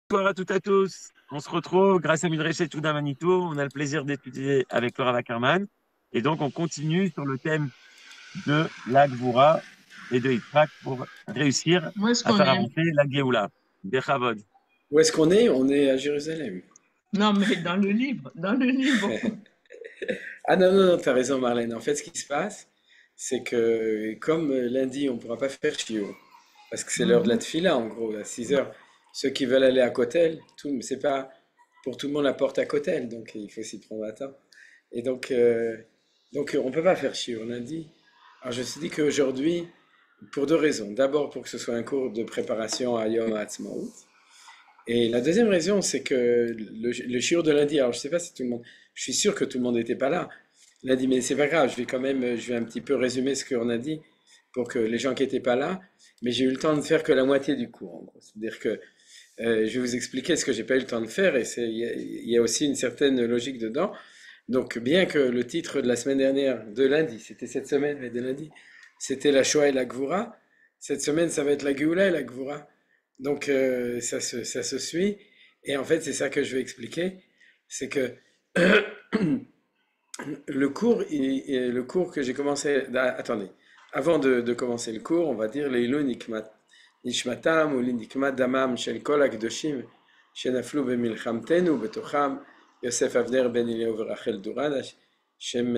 Bonsoir à toutes et à tous. On se retrouve grâce à Midrashet Yehuda Manito. On a le plaisir d'étudier avec le Rav Ackerman. Et donc, on continue sur le thème de la Gvura et de Yitzhak pour réussir Où est-ce à qu'on faire est? avancer la Géoula. Bechavod. Où est-ce qu'on est? On est à Jérusalem. Non, mais dans le livre, dans le livre. Ah non, non, non, t'as raison Marlène. En fait, ce qui se passe, c'est que comme lundi, on ne pourra pas faire Shiur, parce que c'est l'heure de la Mhm. tefila, en gros, à 6 heures. Ceux qui veulent aller à Kotel, c'est pas pour tout le monde la porte à Kotel, donc il faut s'y prendre à temps. Et donc on ne peut pas faire Shiur lundi. Alors je me suis dit qu'aujourd'hui, pour deux raisons. D'abord, pour que ce soit un cours de préparation à Yom HaAtzmaut. Et la deuxième raison, c'est que le shiur de lundi, alors je sais pas si tout le monde, je suis sûr que tout le monde n'était pas là lundi, mais c'est pas grave, je vais un petit peu résumer ce qu'on a dit pour que les gens qui n'étaient pas là, mais j'ai eu le temps de faire que la moitié du cours, en gros. C'est-à-dire que je vais vous expliquer ce que j'ai pas eu le temps de faire, et il y a aussi une certaine logique dedans. Donc, bien que le titre de la semaine dernière, de lundi, c'était cette semaine, mais de lundi, c'était la Shoah et la Gvura, cette semaine, ça va être la Géoula et la Gvura. Donc, ça se suit. Et en fait, c'est ça que je vais expliquer. C'est que le cours que j'ai commencé. Attendez. Avant de commencer le cours, on va dire Leilu Nishmatam ou Nikmat Damam Shel Kol HaKdoshim Shenaflu Bemilchamtenu Betocham Yosef Avner Ben Eliyahu Rachel Duran Hashem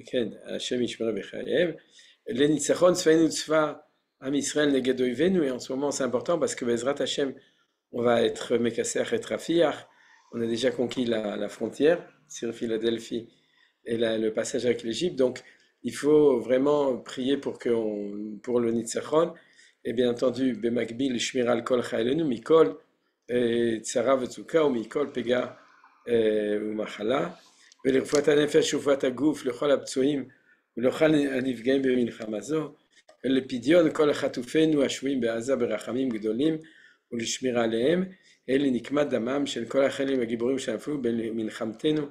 Ken Hashem Yishmer Bechayem Lenitzachon Tzvaenu Tzva Am Israël Neged Oivenu. Et en ce moment, c'est important parce que Bezrat Hashem, on va être Mekasser et Rafiach. On a déjà conquis la frontière sur Philadelphie et le passage avec l'Égypte. Donc, il faut vraiment prier pour le Nitzachon. Et bien entendu, Bemakbil, Shmiral Kol Chaylenu, Mikol, Tzara Vetzuka, ou Mikol, Pega, ou Machala, ולרפואת הנפש ורפואת הגוף לכל הפצועים ולכל הנפגעים במלחמה זו, ולפדיון כל החטופינו השבויים בעזה ברחמים גדולים ולשמירה עליהם, אלה נקמת דמם של כל החיילים הגיבורים שנפלו במלחמתנו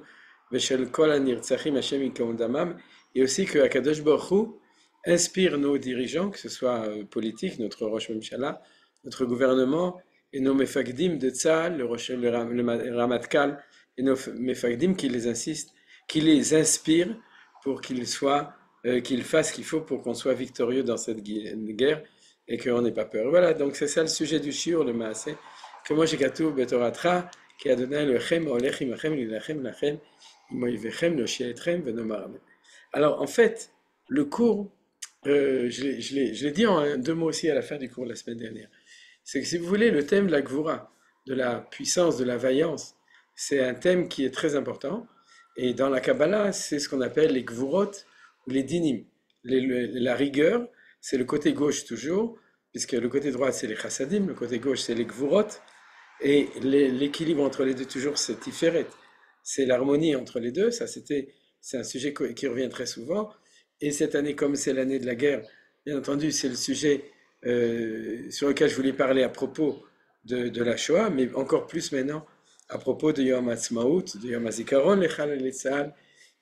ושל כל הנרצחים השם ייקום דמם, et aussi que Akadosh Baruch Hu inspire nos dirigeants, que ce soit politique, notre Rosh Mimshala, notre gouvernement, et nos mefagdim de Tzahal, le Ramatkal, et nos mefagdim qui les insistent, qui les inspirent pour qu'ils fassent ce qu'il faut pour qu'on soit victorieux dans cette guerre et qu'on n'ait pas peur. Voilà, donc c'est ça le sujet du shiur, le maaseh, que moi j'ai gâtou betoratra, qui a donné le chem, olech imachem, lilachem, lachem, imoyvechem, lo shiaetrem, venomaramen. Alors en fait, le cours, je l'ai dit en deux mots aussi à la fin du cours la semaine dernière. C'est que si vous voulez, le thème de la Gvura, de la puissance, de la vaillance, c'est un thème qui est très important. Et dans la Kabbalah, c'est ce qu'on appelle les Gvurot ou les Dinim. La rigueur, c'est le côté gauche toujours, puisque le côté droit, c'est les Chassadim, le côté gauche, c'est les Gvurot. Et l'équilibre entre les deux, toujours, c'est Tiferet. C'est l'harmonie entre les deux. C'est un sujet qui revient très souvent. Et cette année, comme c'est l'année de la guerre, bien entendu, c'est le sujet sur lequel je voulais parler à propos de la Shoah, mais encore plus maintenant à propos de Yom HaAtzmaut, de Yom HaZikaron, Lechal Tzahal,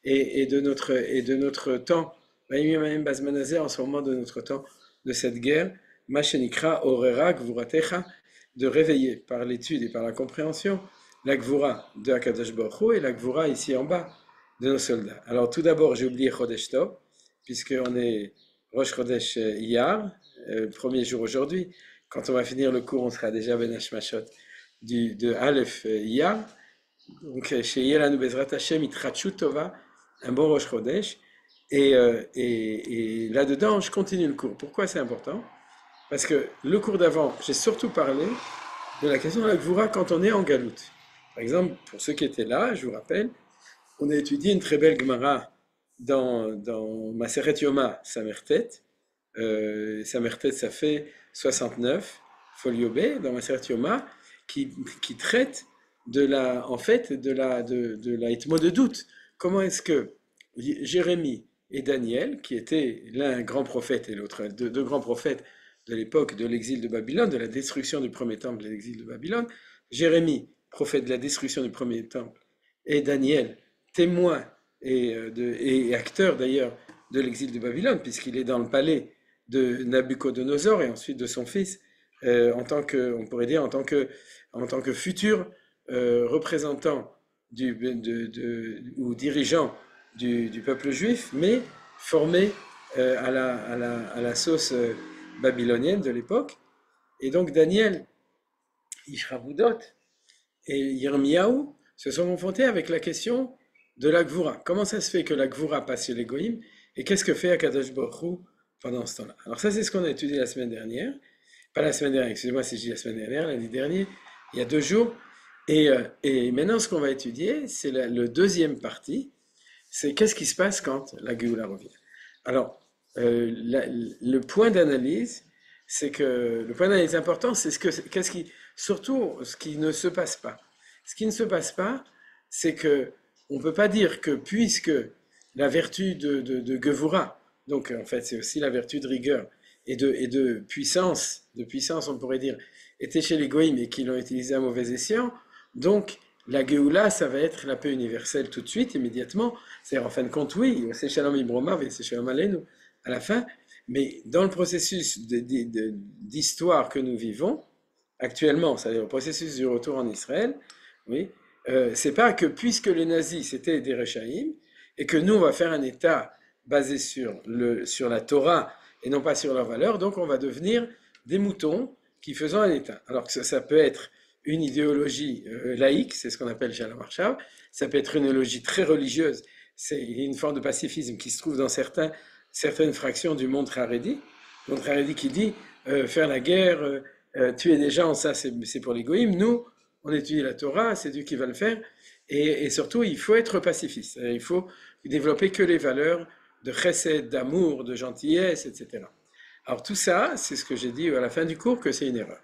et de notre temps, en ce moment de notre temps, de cette guerre, Mashenikra Orera Gvuratecha, de réveiller par l'étude et par la compréhension la Gvura de Akadosh Baruch Hu et la Gvura ici en bas de nos soldats. Alors tout d'abord, j'ai oublié Chodesh Tov, puisqu'on est Rosh Chodesh Iyar, premier jour aujourd'hui. Quand on va finir le cours, on sera déjà Ben Hashmashot de Aleph Iyar. Donc chez Yelanu Bezrat Hashem, Itratchut Tova, un bon Rosh Chodesh. Et là-dedans, je continue le cours. Pourquoi c'est important? Parce que le cours d'avant, j'ai surtout parlé de la question de la Gvura quand on est en galoute. Par exemple, pour ceux qui étaient là, je vous rappelle, on a étudié une très belle Gemara dans Maseret Yoma, Samertet. Samertet, ça fait 69, folio B, dans Maseret Yoma, qui traite en fait, de la Hitmo de doute. Comment est-ce que Jérémie et Daniel, qui étaient l'un un grand prophète et l'autre deux grands prophètes de l'époque de l'exil de Babylone, de la destruction du premier temple de l'exil de Babylone, Jérémie, prophète de la destruction du premier temple, et Daniel, témoin et acteur d'ailleurs de l'exil de Babylone, puisqu'il est dans le palais de Nabucodonosor et ensuite de son fils en tant que, on pourrait dire, en tant que futur représentant ou dirigeant du peuple juif, mais formé à la sauce babylonienne de l'époque. Et donc Daniel, Ishravudot et Yirmiyahu se sont confrontés avec la question de la Gvura. Comment ça se fait que la Gvura passe chez les Goïms et qu'est-ce que fait Akadosh Baruch Hu pendant ce temps-là? Alors ça, c'est ce qu'on a étudié la semaine dernière. Pas la semaine dernière, excusez-moi si je dis la semaine dernière, l'année dernière, il y a 2 jours. Et maintenant, ce qu'on va étudier, c'est le deuxième partie, c'est qu'est-ce qui se passe quand la Géoula revient. Alors, le point d'analyse, c'est que le point d'analyse important, c'est surtout ce qui ne se passe pas. Ce qui ne se passe pas, c'est que on ne peut pas dire que puisque la vertu de Gevura, donc en fait c'est aussi la vertu de rigueur et de puissance, on pourrait dire, était chez les Goïms et qu'ils l'ont utilisé à mauvais escient, donc la Géoula, ça va être la paix universelle tout de suite, immédiatement. C'est-à-dire en fin de compte, oui, c'est Shalom Ibromav et c'est Shalom Aleinu à la fin, mais dans le processus d'histoire que nous vivons actuellement, c'est-à-dire le processus du retour en Israël, oui, c'est pas que puisque les nazis c'était des Rechaïm et que nous on va faire un État basé sur la Torah et non pas sur leurs valeurs, donc on va devenir des moutons qui faisons un État. Alors que ça peut être une idéologie laïque, c'est ce qu'on appelle Shalom Arshav, ça peut être une idéologie très religieuse, il y a une forme de pacifisme qui se trouve dans certaines fractions du monde Haredi, le monde Haredi qui dit faire la guerre, tuer des gens, ça c'est pour les goïms. Nous, on étudie la Torah, c'est Dieu qui va le faire, et surtout il faut être pacifiste, il faut développer que les valeurs de chesed, d'amour, de gentillesse, etc. Alors tout ça, c'est ce que j'ai dit à la fin du cours, que c'est une erreur.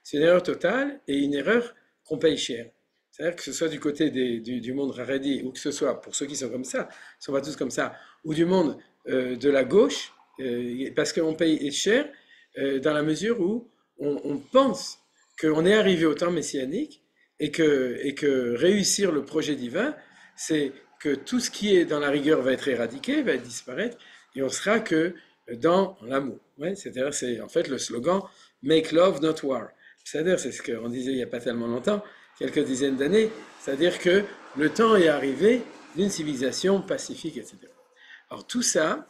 C'est une erreur totale et une erreur qu'on paye cher. C'est-à-dire que ce soit du côté du monde Haredi, ou que ce soit pour ceux qui sont comme ça, ils sont pas tous comme ça, ou du monde de la gauche, parce qu'on paye cher dans la mesure où on pense qu'on est arrivé au temps messianique et que réussir le projet divin, c'est que tout ce qui est dans la rigueur va être éradiqué, va disparaître, et on sera que dans l'amour. Ouais, c'est-à-dire, c'est en fait le slogan « Make love, not war ». C'est-à-dire, c'est ce qu'on disait il n'y a pas tellement longtemps, quelques dizaines d'années, c'est-à-dire que le temps est arrivé d'une civilisation pacifique, etc. Alors tout ça,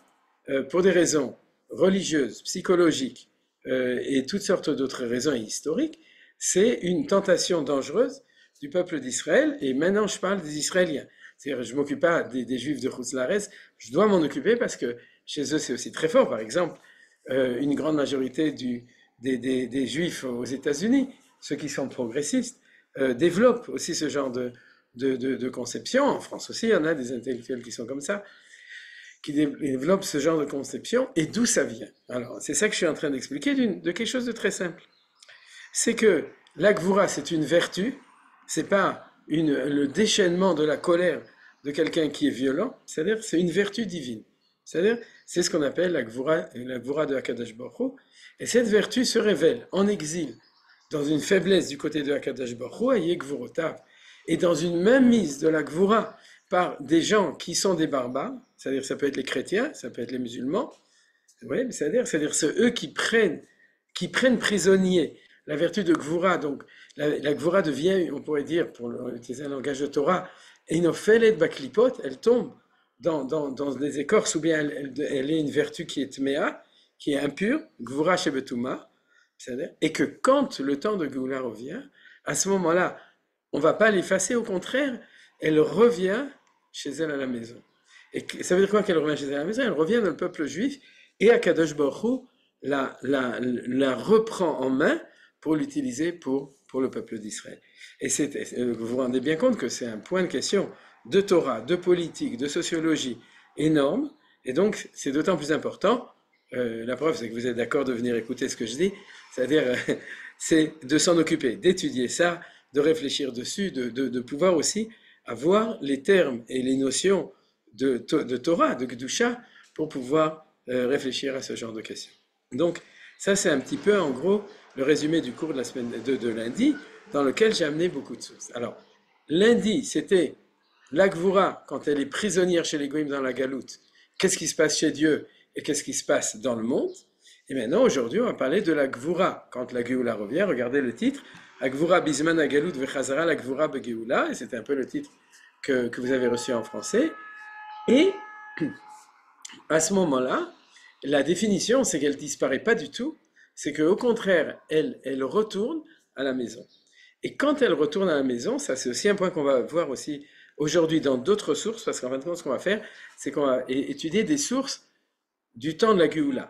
pour des raisons religieuses, psychologiques et toutes sortes d'autres raisons historiques, c'est une tentation dangereuse du peuple d'Israël, et maintenant je parle des Israéliens. C'est-à-dire, je ne m'occupe pas des Juifs de Chutz-Laretz, je dois m'en occuper parce que chez eux c'est aussi très fort. Par exemple, une grande majorité des Juifs aux États-Unis, ceux qui sont progressistes, développent aussi ce genre de conception. En France aussi, il y en a des intellectuels qui sont comme ça, qui développent ce genre de conception. Et d'où ça vient? Alors, c'est ça que je suis en train d'expliquer, de quelque chose de très simple. C'est que la Gvura, c'est une vertu, c'est pas le déchaînement de la colère de quelqu'un qui est violent, c'est-à-dire c'est une vertu divine. C'est-à-dire, c'est ce qu'on appelle la Gvura de Akadosh Baruch Hu. Et cette vertu se révèle en exil, dans une faiblesse du côté de Akadosh Baruch Hu, ayé Gvurotav, et dans une mainmise de la Gvura par des gens qui sont des barbares, c'est-à-dire ça peut être les chrétiens, ça peut être les musulmans, ouais, c'est-à-dire c'est eux qui prennent prisonnier la vertu de Gvura. Donc la Gvura devient, on pourrait dire, pour utiliser un langage de Torah, Einophelet Baklipot, elle tombe dans des écorces, ou bien elle est une vertu qui est Tmea, qui est impure, Gvura Shebetuma, et que quand le temps de Géoula revient, à ce moment-là, on ne va pas l'effacer, au contraire, elle revient chez elle à la maison. Et ça veut dire quoi qu'elle revient chez elle à la maison? Elle revient dans le peuple juif, et Akadosh Baruch Hu la reprend en main pour l'utiliser pour le peuple d'Israël. Et vous vous rendez bien compte que c'est un point de question de Torah, de politique, de sociologie énorme, et donc c'est d'autant plus important. La preuve, c'est que vous êtes d'accord de venir écouter ce que je dis, c'est-à-dire c'est de s'en occuper, d'étudier ça, de réfléchir dessus, de pouvoir aussi avoir les termes et les notions de Torah, de Kedusha, pour pouvoir réfléchir à ce genre de questions. Donc, ça c'est un petit peu, en gros, le résumé du cours de la semaine de lundi, dans lequel j'ai amené beaucoup de sources. Alors, lundi, c'était la Gvura, quand elle est prisonnière chez les Goïms dans la Galoute. Qu'est-ce qui se passe chez Dieu et qu'est-ce qui se passe dans le monde? Et maintenant, aujourd'hui, on va parler de la Gvura. Quand la Géoula revient, regardez le titre. Gvura Bisman Agalut Vechazara, la Gvura Begéoula. Et c'était un peu le titre que vous avez reçu en français. Et à ce moment-là, la définition, c'est qu'elle disparaît pas du tout. C'est qu'au contraire, elle retourne à la maison. Et quand elle retourne à la maison, ça c'est aussi un point qu'on va voir aussi aujourd'hui dans d'autres sources, parce qu'en fin de compte, ce qu'on va faire, c'est qu'on va étudier des sources du temps de la Géoula.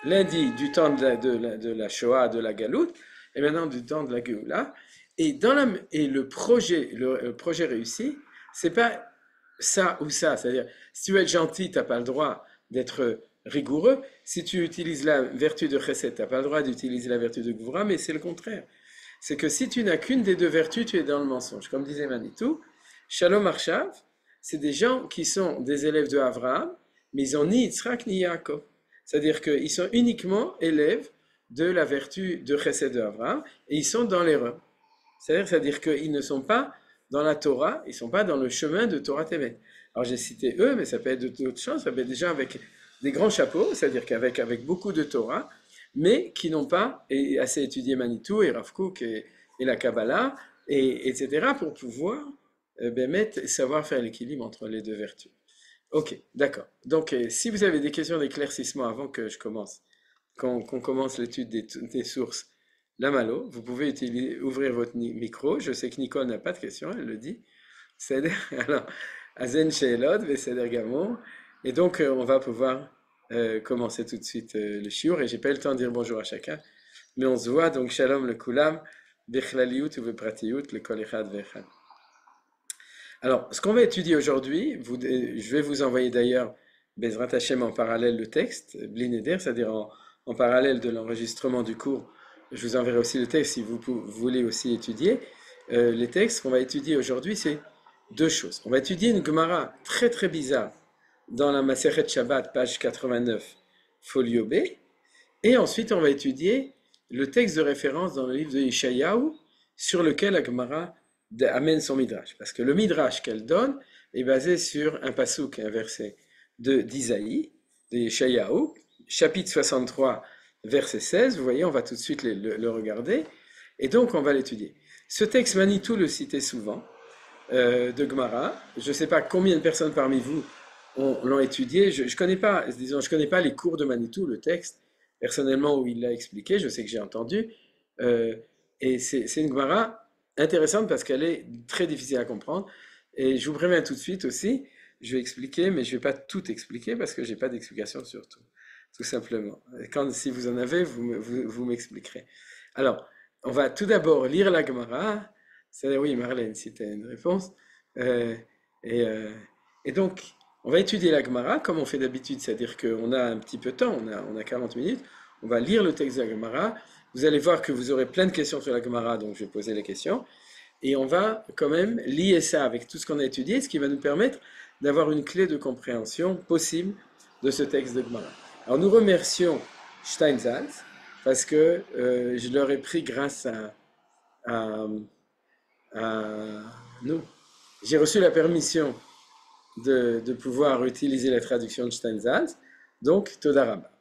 Lundi, du temps de la Shoah, de la Galoute, et maintenant du temps de la Géoula. Et le projet réussi, c'est pas ça ou ça. C'est-à-dire, si tu veux être gentil, tu n'as pas le droit d'être rigoureux. Si tu utilises la vertu de Chesed, tu n'as pas le droit d'utiliser la vertu de Gvura, mais c'est le contraire. C'est que si tu n'as qu'une des deux vertus, tu es dans le mensonge. Comme disait Manitou, Shalom Arshav, c'est des gens qui sont des élèves de Avraham, mais ils n'ont ni Yitzhak ni Yaakov. C'est-à-dire qu'ils sont uniquement élèves de la vertu de Chesed de Avraham, et ils sont dans l'erreur. C'est-à-dire qu'ils ne sont pas dans la Torah, ils ne sont pas dans le chemin de Torah Temet. Alors j'ai cité eux, mais ça peut être d'autres choses, ça peut être des gens avec des grands chapeaux, c'est-à-dire avec beaucoup de Torah, mais qui n'ont pas assez étudié Manitou et Rav Kook et la Kabbalah, etc., pour pouvoir savoir faire l'équilibre entre les deux vertus. Ok, d'accord. Donc, si vous avez des questions d'éclaircissement avant que je commence, qu'on commence l'étude des sources, la Malo, vous pouvez ouvrir votre micro. Je sais que Nicole n'a pas de questions, elle le dit. Alors, Azen Sheelot, Veseder Gamon. Et donc, on va pouvoir commencer tout de suite le shiur. Et j'ai pas eu le temps de dire bonjour à chacun, mais on se voit. Donc, Shalom le Kulam, Bechlaliut ou Bepratiyut, le Kol Echad Vechad. Alors, ce qu'on va étudier aujourd'hui, je vais vous envoyer d'ailleurs Bezrat Hashem en parallèle le texte, Blineder, c'est-à-dire en parallèle de l'enregistrement du cours. Je vous enverrai aussi le texte si vous voulez aussi étudier. Les textes qu'on va étudier aujourd'hui, c'est deux choses. On va étudier une Gemara très très bizarre dans la Masechet Shabbat, page 89, folio B. Et ensuite, on va étudier le texte de référence dans le livre de Yeshayahu, sur lequel la Gemara amène son midrash. Parce que le midrash qu'elle donne est basé sur un pasouk, un verset d'Isaïe, de Yeshayahu, chapitre 63, verset 16. Vous voyez, on va tout de suite le regarder. Et donc, on va l'étudier. Ce texte, Manitou le citait souvent, de Gemara. Je ne sais pas combien de personnes parmi vous l'ont étudié. Je connais pas, disons, je connais pas les cours de Manitou, le texte, personnellement, où il l'a expliqué. Je sais que j'ai entendu. Et c'est une Gemara intéressante parce qu'elle est très difficile à comprendre. Et je vous préviens tout de suite aussi, je vais expliquer, mais je ne vais pas tout expliquer parce que je n'ai pas d'explication sur tout simplement. Si vous en avez, vous m'expliquerez. Alors, on va tout d'abord lire la Gemara. C'est-à-dire, oui, Marlène, si tu as une réponse. Et donc, on va étudier la Gemara comme on fait d'habitude, c'est-à-dire qu'on a un petit peu de temps, on a 40 minutes. On va lire le texte de la Gemara. Vous allez voir que vous aurez plein de questions sur la Gemara, donc je vais poser les questions. Et on va quand même lier ça avec tout ce qu'on a étudié, ce qui va nous permettre d'avoir une clé de compréhension possible de ce texte de Gemara. Alors nous remercions Steinsaltz, parce que je leur ai pris grâce à nous. J'ai reçu la permission de pouvoir utiliser la traduction de Steinsaltz, donc Todarabah.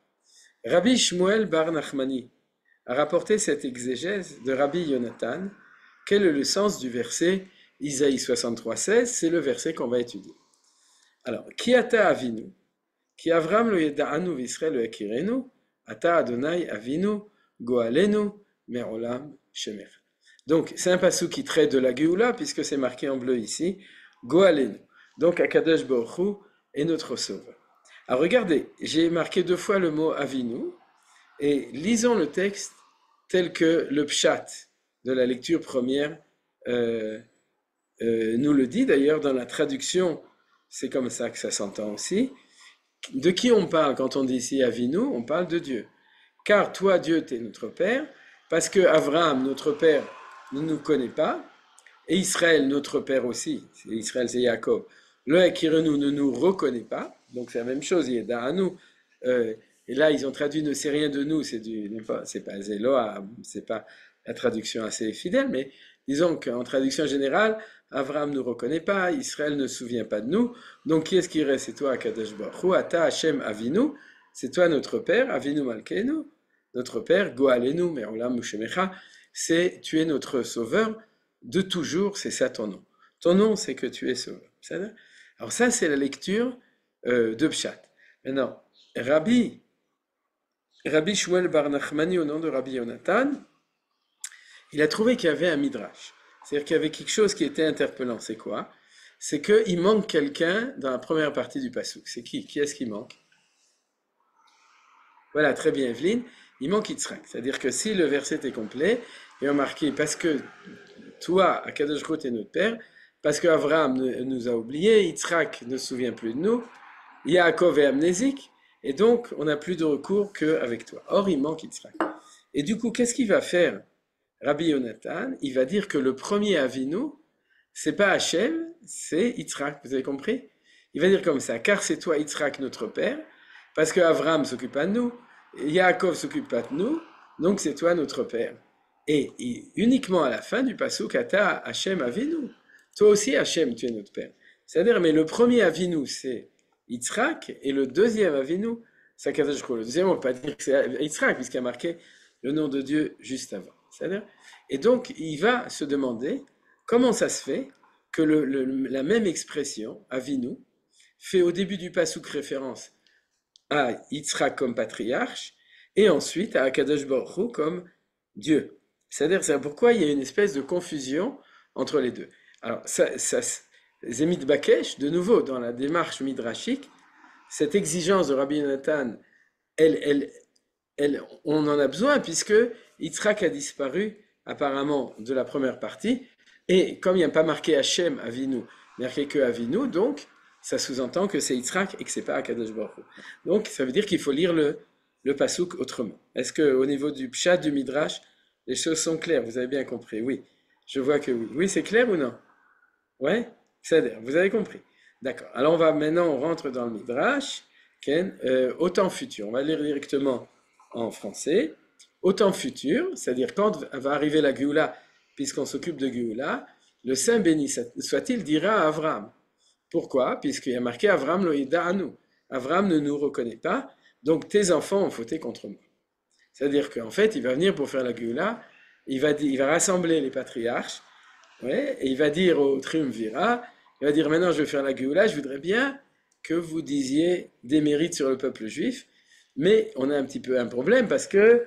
Rabbi Shmuel Bar Nachmani a rapporté cette exégèse de Rabbi Yonatan. Quel est le sens du verset Isaïe 63,16? C'est le verset qu'on va étudier. Alors, Ki ata avinu, ki Avram lo yeda'anu v'Israël lo yakirenu, ata Adonai avinu, goalenu, me'olam shemer. Donc, c'est un passage qui traite de la Géoula, puisque c'est marqué en bleu ici, goalenu. Donc, Akadosh Baruch Hu est notre sauveur. Alors, regardez, j'ai marqué 2 fois le mot avinu, et lisons le texte tel que le pshat de la lecture première nous le dit. D'ailleurs, dans la traduction, c'est comme ça que ça s'entend aussi. De qui on parle quand on dit ici Avinu? On parle de Dieu. Car toi, Dieu, tu es notre Père, parce que Abraham, notre Père, ne nous connaît pas, et Israël, notre Père aussi, Israël c'est Jacob, le Akirenu ne nous reconnaît pas, donc c'est la même chose, il est à nous. Et là, ils ont traduit ne sait rien de nous, c'est pas Zéloa, c'est pas la traduction assez fidèle, mais disons qu'en traduction générale, Abraham ne nous reconnaît pas, Israël ne se souvient pas de nous, donc qui est-ce qui reste? C'est toi, Akadosh Baruch Hu, Ata Hashem Avinu, c'est toi notre Père, Avinu Malkeinu, notre Père, Goalenu, Me'olam Mushemecha, c'est tu es notre Sauveur de toujours, c'est ça ton nom. Ton nom, c'est que tu es Sauveur. Alors ça, c'est la lecture de Pshat. Maintenant, Rabbi Shmuel Bar Nachmani, au nom de Rabbi Yonatan, il a trouvé qu'il y avait un midrash. C'est-à-dire qu'il y avait quelque chose qui était interpellant. C'est quoi? C'est qu'il manque quelqu'un dans la première partie du passouk. C'est qui? Qui est-ce qui manque? Voilà, très bien, Evelyne. Il manque Yitzhak. C'est-à-dire que si le verset est complet, il y a marqué parce que toi, Akadosh Baruch Hu, est notre père, parce qu'Avraham nous a oubliés, Yitzhak ne se souvient plus de nous, Yaakov est amnésique, et donc on n'a plus de recours qu'avec toi. Or, il manque Yitzhak. Et du coup, qu'est-ce qu'il va faire Rabbi Yonatan? Il va dire que le premier Avinu, c'est pas Hachem, c'est Yitzhak. Vous avez compris? Il va dire comme ça, car c'est toi, Yitzhak, notre père, parce que Avraham s'occupe pas de nous, Yaakov s'occupe pas de nous, donc c'est toi notre père. Et uniquement à la fin du pasuk, Ata Hachem Avinu. Toi aussi, Hachem, tu es notre père. C'est-à-dire, mais le premier Avinu, c'est Yitzhak, et le deuxième Avinu, c'est Akadosh Baruch Hu. Le deuxième, on ne peut pas dire que c'est Yitzhak, puisqu'il y a marqué le nom de Dieu juste avant. C'est-à-dire, et donc, il va se demander comment ça se fait que la même expression, Avinu, fait au début du pasuk référence à Yitzhak comme patriarche, et ensuite à Akadosh Baruch Hu comme Dieu. C'est-à-dire, c'est pourquoi il y a une espèce de confusion entre les deux. Alors, Zemit Bakesh, de nouveau, dans la démarche midrashique, cette exigence de Rabbi Nathan, on en a besoin, puisque Yitzhak a disparu, apparemment, de la première partie, et comme il n'y a pas marqué Hachem Avinu, marqué que Avinu, donc, ça sous-entend que c'est Yitzhak et que c'est pas Akadosh Baruch Hu. Donc, ça veut dire qu'il faut lire le pasuk autrement. Est-ce qu'au niveau du pshat, du midrash, les choses sont claires? Vous avez bien compris? Oui. Je vois que oui. Oui, c'est clair ou non? Ouais? C'est-à-dire, vous avez compris. D'accord. Alors, maintenant, on rentre dans le midrash. Au temps futur. On va lire directement en français. Au temps futur, c'est-à-dire quand va arriver la Géoula, puisqu'on s'occupe de Géoula, le Saint béni soit-il dira à Avraham. Pourquoi? Puisqu'il y a marqué Avraham lo yida'anu. Avraham ne nous reconnaît pas, donc tes enfants ont fauté contre moi. C'est-à-dire qu'en fait, il va venir pour faire la Géoula, il va rassembler les patriarches, ouais, et il va dire au triumvirat, il va dire maintenant je vais faire la Géoula, je voudrais bien que vous disiez des mérites sur le peuple juif, mais on a un petit peu un problème parce que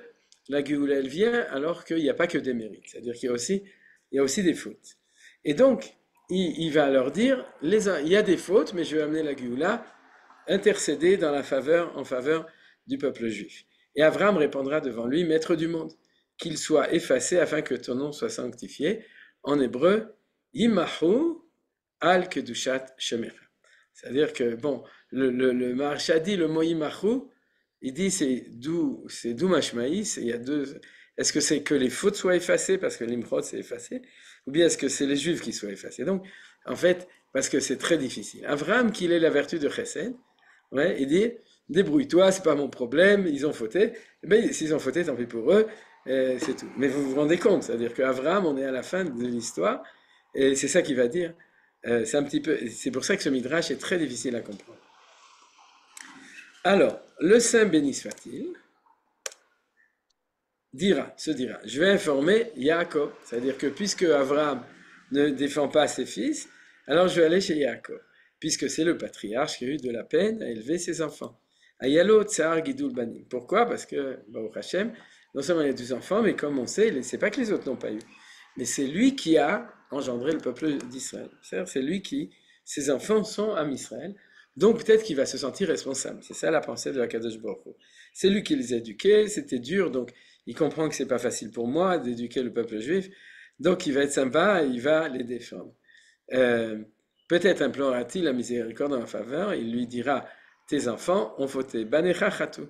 la Géoula elle vient alors qu'il n'y a pas que des mérites, c'est-à-dire qu'il y a aussi des fautes. Et donc, il va leur dire, il y a des fautes, mais je vais amener la Géoula, intercéder en faveur du peuple juif. Et Avraham répondra devant lui, Maître du monde, qu'il soit effacé afin que ton nom soit sanctifié. En hébreu, Yimahu al kedushat shemecha. C'est-à-dire que, bon, le Maharsha dit le mot Yimahu, il dit c'est d'où mashmaïs, il y a deux. Est-ce que c'est que les fautes soient effacées parce que l'imrod c'est effacé, ou bien est-ce que c'est les juifs qui soient effacés? Donc, en fait, parce que c'est très difficile. Avraham, qu'il ait la vertu de Chesed, ouais, il dit débrouille-toi, c'est pas mon problème, ils ont fauté. Ben, s'ils ont fauté, tant pis pour eux, c'est tout. Mais vous vous rendez compte, c'est-à-dire qu'Avraham, on est à la fin de l'histoire, et c'est ça qu'il va dire. C'est pour ça que ce midrash est très difficile à comprendre. Alors, le Saint béni soit-il, se dira, je vais informer Yaakov, c'est-à-dire que puisque Avraham ne défend pas ses fils, alors je vais aller chez Yaakov, puisque c'est le patriarche qui a eu de la peine à élever ses enfants. Ayalo tsar gidul banim. Pourquoi? Parce que, Baruch Hashem, non seulement il y a 12 enfants, mais comme on sait, c'est pas que les autres n'ont pas eu, mais c'est lui qui a engendré le peuple d'Israël. C'est-à-dire, c'est lui ses enfants sont à Israël, donc peut-être qu'il va se sentir responsable. C'est ça la pensée de Akadosh Baruch Hu. C'est lui qui les a éduqués, c'était dur, donc il comprend que c'est pas facile pour moi d'éduquer le peuple juif, donc il va être sympa, il va les défendre. Peut-être implorera-t-il la miséricorde en ma faveur, il lui dira, tes enfants ont fauté, banecha chatu.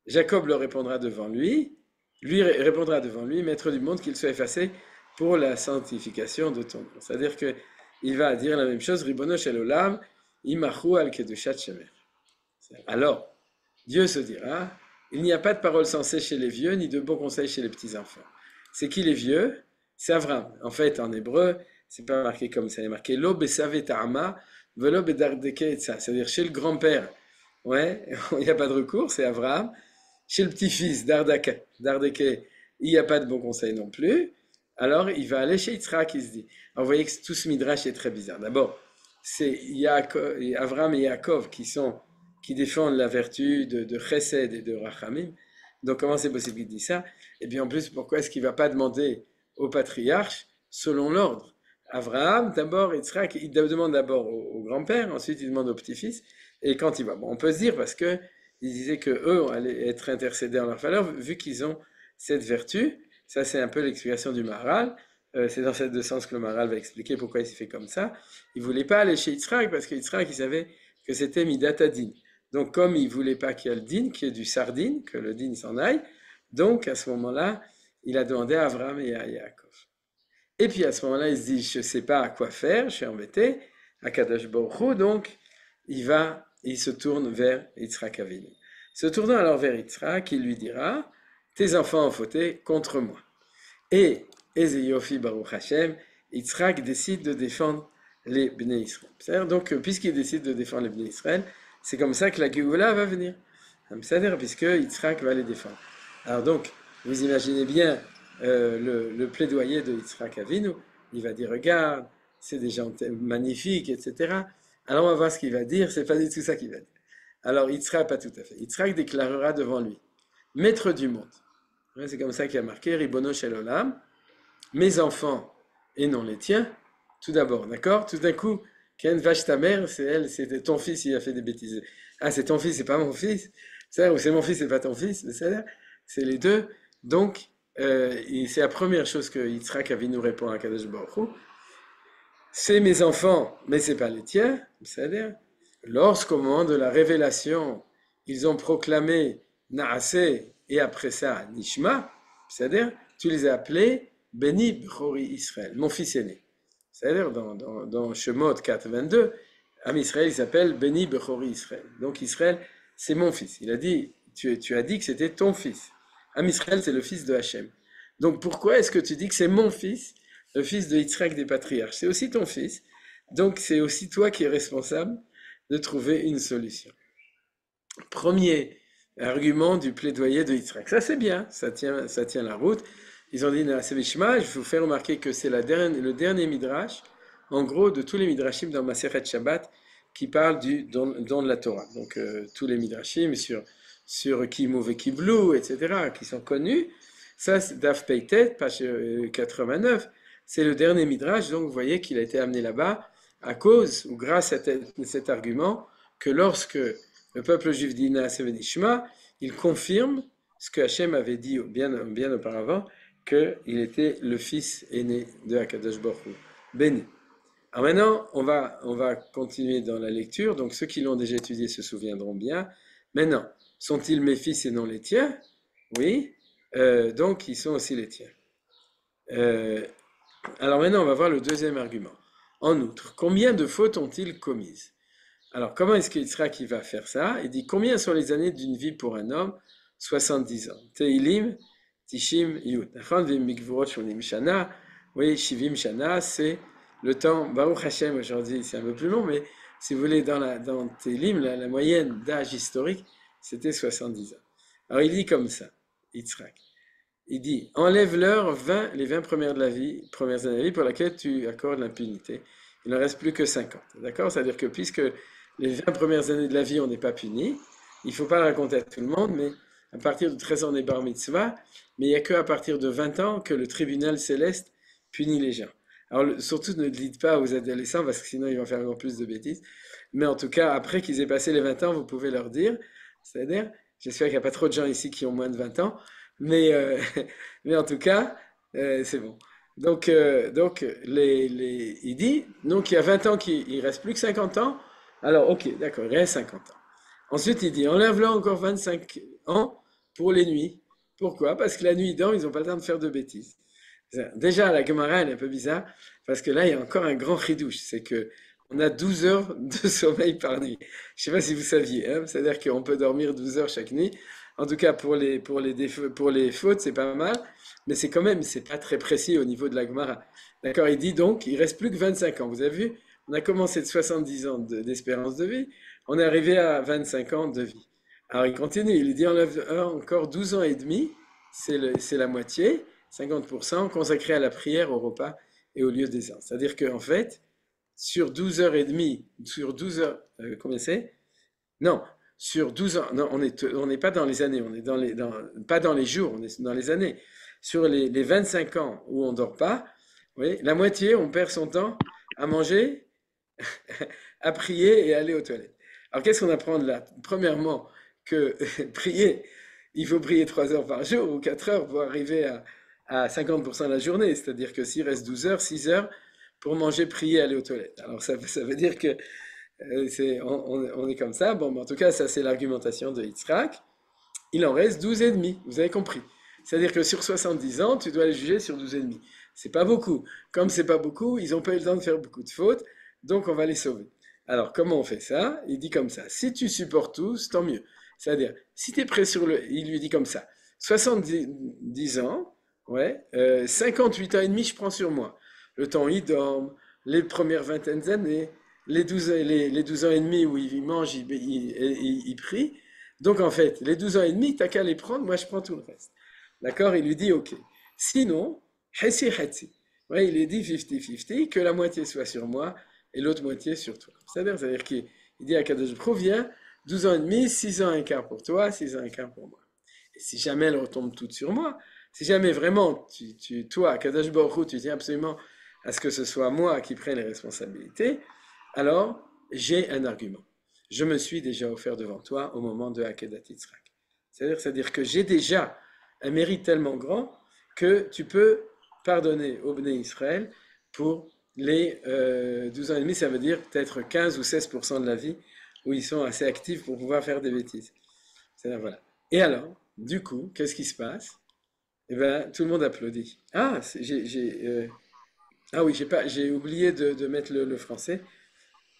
Jacob le répondra devant lui répondra devant lui, maître du monde, qu'il soit effacé pour la sanctification de ton nom. C'est-à-dire qu'il va dire la même chose, Ribono shel olam, imachu al kedushat shemer. Alors, Dieu se dira, il n'y a pas de parole sensée chez les vieux, ni de bons conseils chez les petits-enfants. C'est qui les vieux? C'est Avraham. En fait, en hébreu, c'est pas marqué comme ça, il est marqué lo besave ta'ama, velo bedardeke etza. C'est-à-dire chez le grand-père, Ouais, il n'y a pas de recours, c'est Abraham. Chez le petit-fils d'Ardeke, il n'y a pas de bon conseil non plus. Alors il va aller chez Yitzhak, il se dit. Alors vous voyez que tout ce midrash est très bizarre. D'abord, c'est Abraham et Yaakov qui défendent la vertu de Chesed et de Rachamim. Donc comment c'est possible qu'il dit ça? Et puis en plus, pourquoi est-ce qu'il ne va pas demander au patriarche selon l'ordre? Abraham, d'abord, Yitzhak, il demande d'abord au grand-père, ensuite il demande au petit-fils, et quand il va. Bon, on peut se dire parce que il disait que eux allaient être intercédés en leur faveur, vu qu'ils ont cette vertu. Ça, c'est un peu l'explication du Maharal. C'est dans ces deux sens que le Maharal va expliquer pourquoi il s'est fait comme ça. Il ne voulait pas aller chez Yitzhak parce que Yitzhak, il savait que c'était Midat Adin. Donc, comme il ne voulait pas qu'il y ait le din, qu'il y ait du sardine, que le din s'en aille, donc à ce moment-là, il a demandé à Abraham et à Yaakov. Et puis à ce moment-là, il se dit, je ne sais pas à quoi faire, je suis embêté, à Kadosh Baruch Hu, donc il se tourne vers Yitzhak Avinu. Se tournant alors vers Yitzhak, il lui dira, tes enfants ont fauté contre moi. Et Ezeyofi Baruch Hashem, Yitzhak décide de défendre les Bnei Israël. C'est-à-dire donc, puisqu'il décide de défendre les Bnei Israël, c'est comme ça que la Géoula va venir. C'est-à-dire puisque Yitzhak va les défendre. Alors donc, vous imaginez bien le plaidoyer de Yitzhak Avinu. Il va dire, regarde, c'est des gens magnifiques, etc. Alors on va voir ce qu'il va dire, c'est pas du tout ça qu'il va dire. Alors Yitzhak, pas tout à fait. Yitzhak déclarera devant lui, maître du monde. Ouais, c'est comme ça qu'il a marqué, Ribono Shel Olam, mes enfants et non les tiens, tout d'abord, d'accord? Tout d'un coup, Ken vache ta mère, c'est elle, c'était ton fils, il a fait des bêtises. Ah, c'est ton fils, c'est pas mon fils? Ou c'est mon fils, c'est pas ton fils? C'est les deux. Donc, c'est la première chose que Yitzhak Avinu répond à Kadosh Baruch Hu. C'est mes enfants, mais c'est pas les tiens. C'est-à-dire, lorsqu'au moment de la révélation, ils ont proclamé Naaseh et après ça Nishma, c'est-à-dire, tu les as appelés Beni Bechori Israël, mon fils aîné. C'est-à-dire, dans Shemot 4.22, Am Israël, il s'appelle Beni Bechori Israël. Donc Israël, c'est mon fils. Il a dit, tu as dit que c'était ton fils. Am Israël, c'est le fils de Hachem. Donc pourquoi est-ce que tu dis que c'est mon fils, le fils de Yitzhak des patriarches? C'est aussi ton fils. Donc c'est aussi toi qui es responsable de trouver une solution. Premier argument du plaidoyer de Yitzhak. Ça c'est bien, ça tient la route. Ils ont dit, c'est Mishma, je vous fais remarquer que c'est le dernier midrash, en gros, de tous les midrashim dans Masechet Shabbat, qui parlent du don de la Torah. Donc tous les midrashim sur Kimou et Kiblou, etc., qui sont connus. Ça, c'est Daf Peitet, page 89. C'est le dernier midrash, donc vous voyez qu'il a été amené là-bas à cause ou grâce à cet argument que lorsque le peuple juif dit Naaseh Venishma, il confirme ce que Hachem avait dit bien auparavant, qu'il était le fils aîné de Hakadosh Baruch Hu, béni. Alors maintenant, on va continuer dans la lecture. Donc ceux qui l'ont déjà étudié se souviendront bien. Maintenant, sont-ils mes fils et non les tiens? Oui. Donc ils sont aussi les tiens. Alors maintenant, on va voir le deuxième argument. En outre, combien de fautes ont-ils commises? Alors comment est-ce qu'Yitzhak va faire ça? Il dit, combien sont les années d'une vie pour un homme? 70 ans. Teilim, Tishim, Yud. Oui, Shivim Shana, c'est le temps, Baruch Hashem aujourd'hui, c'est un peu plus long, mais si vous voulez, dans Teilim, la moyenne d'âge historique, c'était 70 ans. Alors il dit comme ça, Yitzhak. Il dit, enlève-leur les 20 premières années de la vie pour laquelle tu accordes l'impunité. Il ne reste plus que 50. D'accord? C'est-à-dire que puisque les 20 premières années de la vie, on n'est pas puni, il ne faut pas le raconter à tout le monde, mais à partir de 13 ans, on est bar mitzvah, mais il n'y a qu'à partir de 20 ans que le tribunal céleste punit les gens. Alors surtout, ne le dites pas aux adolescents, parce que sinon ils vont faire encore plus de bêtises. Mais en tout cas, après qu'ils aient passé les 20 ans, vous pouvez leur dire, c'est-à-dire, j'espère qu'il n'y a pas trop de gens ici qui ont moins de 20 ans, mais en tout cas, c'est bon. Donc il dit, donc il y a 20 ans qu'il ne reste plus que 50 ans, alors ok, d'accord, il reste 50 ans. Ensuite, il dit, enlève-leur encore 25 ans pour les nuits. Pourquoi? Parce que la nuit, ils dorment, ils n'ont pas le temps de faire de bêtises. Déjà, la Gemara, elle est un peu bizarre, parce que là, il y a encore un grand chidouche, c'est que on a 12 heures de sommeil par nuit. Je ne sais pas si vous saviez, hein, c'est-à-dire qu'on peut dormir 12 heures chaque nuit. En tout cas, pour les fautes, c'est pas mal, mais c'est quand même, c'est pas très précis au niveau de la Gemara. D'accord, il dit donc, il reste plus que 25 ans. Vous avez vu, on a commencé de 70 ans d'espérance de vie, On est arrivé à 25 ans de vie. Alors il continue, il dit encore 12 ans et demi, c'est la moitié, 50% consacré à la prière, au repas et au lieu des ans. C'est-à-dire qu'en fait, sur 12 heures et demie, sur 12 heures, combien c'est? Non, sur 12 ans, non, on n'est pas dans les années, on est pas dans les jours, on est dans les années. Sur les 25 ans où on ne dort pas, vous voyez, la moitié, on perd son temps à manger, à prier et à aller aux toilettes. Alors qu'est-ce qu'on apprend de là? Premièrement, que prier, il faut prier 3 heures par jour ou 4 heures pour arriver à 50% de la journée. C'est-à-dire que s'il reste 12 heures, 6 heures pour manger, prier, aller aux toilettes. Alors ça veut dire que on est comme ça. Bon, mais en tout cas, ça c'est l'argumentation de Yitzhak. Il en reste 12 et demi, vous avez compris. C'est-à-dire que sur 70 ans, tu dois les juger sur 12 et demi. C'est pas beaucoup. Comme c'est pas beaucoup, ils n'ont pas eu le temps de faire beaucoup de fautes, donc on va les sauver. Alors, comment on fait ça? Il dit comme ça. Si tu supportes tous, tant mieux. C'est-à-dire, si tu es prêt sur le... Il lui dit comme ça. 70 ans, ouais, 58 ans et demi, je prends sur moi. Le temps où il dorme, les premières vingtaines d'années, les 12 ans et demi où il mange, il prie. Donc, en fait, les 12 ans et demi, t'as qu'à les prendre, moi je prends tout le reste. D'accord? Il lui dit, ok. Sinon, hetsi hetsi. Ouais, il est dit 50-50, que la moitié soit sur moi et l'autre moitié sur toi. C'est-à-dire qu'il dit à Kadosh Baruch Hu, viens, 12 ans et demi, 6 ans et quart pour toi, 6 ans et quart pour moi. Et si jamais elles retombent toutes sur moi, si jamais vraiment, toi, Kadosh Baruch Hu, tu tiens absolument à ce que ce soit moi qui prenne les responsabilités, alors j'ai un argument. Je me suis déjà offert devant toi au moment de Akedat Yitzhak. C'est-à-dire que j'ai déjà un mérite tellement grand que tu peux pardonner au Bnei Israël pour les 12 ans et demi, ça veut dire peut-être 15 ou 16% de la vie où ils sont assez actifs pour pouvoir faire des bêtises. C'est-à-dire, voilà. Et alors, du coup, qu'est-ce qui se passe? Eh bien, tout le monde applaudit. Ah, oui, j'ai oublié de mettre le français,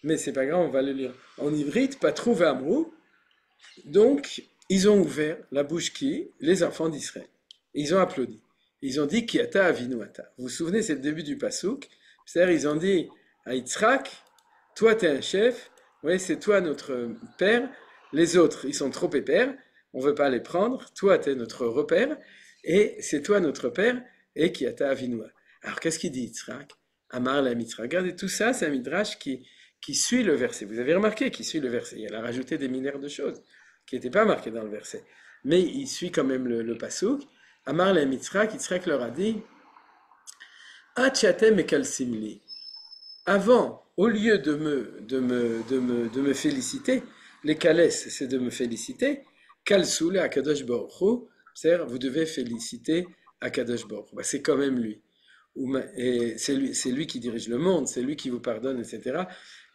mais c'est pas grave, on va le lire. En ivrite, pas trouvé amrou. Donc, ils ont ouvert la bouche qui, les enfants d'Israël. Ils ont applaudi. Ils ont dit Kiata Avinu Ata. Vous vous souvenez, c'est le début du Passouk. C'est-à-dire, ils ont dit à Yitzhak, toi, tu es un chef, oui, c'est toi notre père. Les autres, ils sont trop épais, on ne veut pas les prendre. Toi, tu es notre repère, et c'est toi notre père, et Kiata Avinu. Alors, qu'est-ce qu'il dit Yitzhak? Amar la Mitra. Regardez, tout ça, c'est un midrash qui suit le verset. Vous avez remarqué qu'il suit le verset. Il a rajouté des milliards de choses qui n'étaient pas marquées dans le verset. Mais il suit quand même le pasouk. Amar la Mitzrak, Yitzhak leur a dit Achatem et kalsimli. Avant, au lieu de me féliciter, les kalès, c'est de me féliciter, kalsoule à Kadosh Baruch Hu, c'est-à-dire vous devez féliciter à Kadosh Baruch Hu. C'est quand même lui. Et c'est lui qui dirige le monde, c'est lui qui vous pardonne, etc.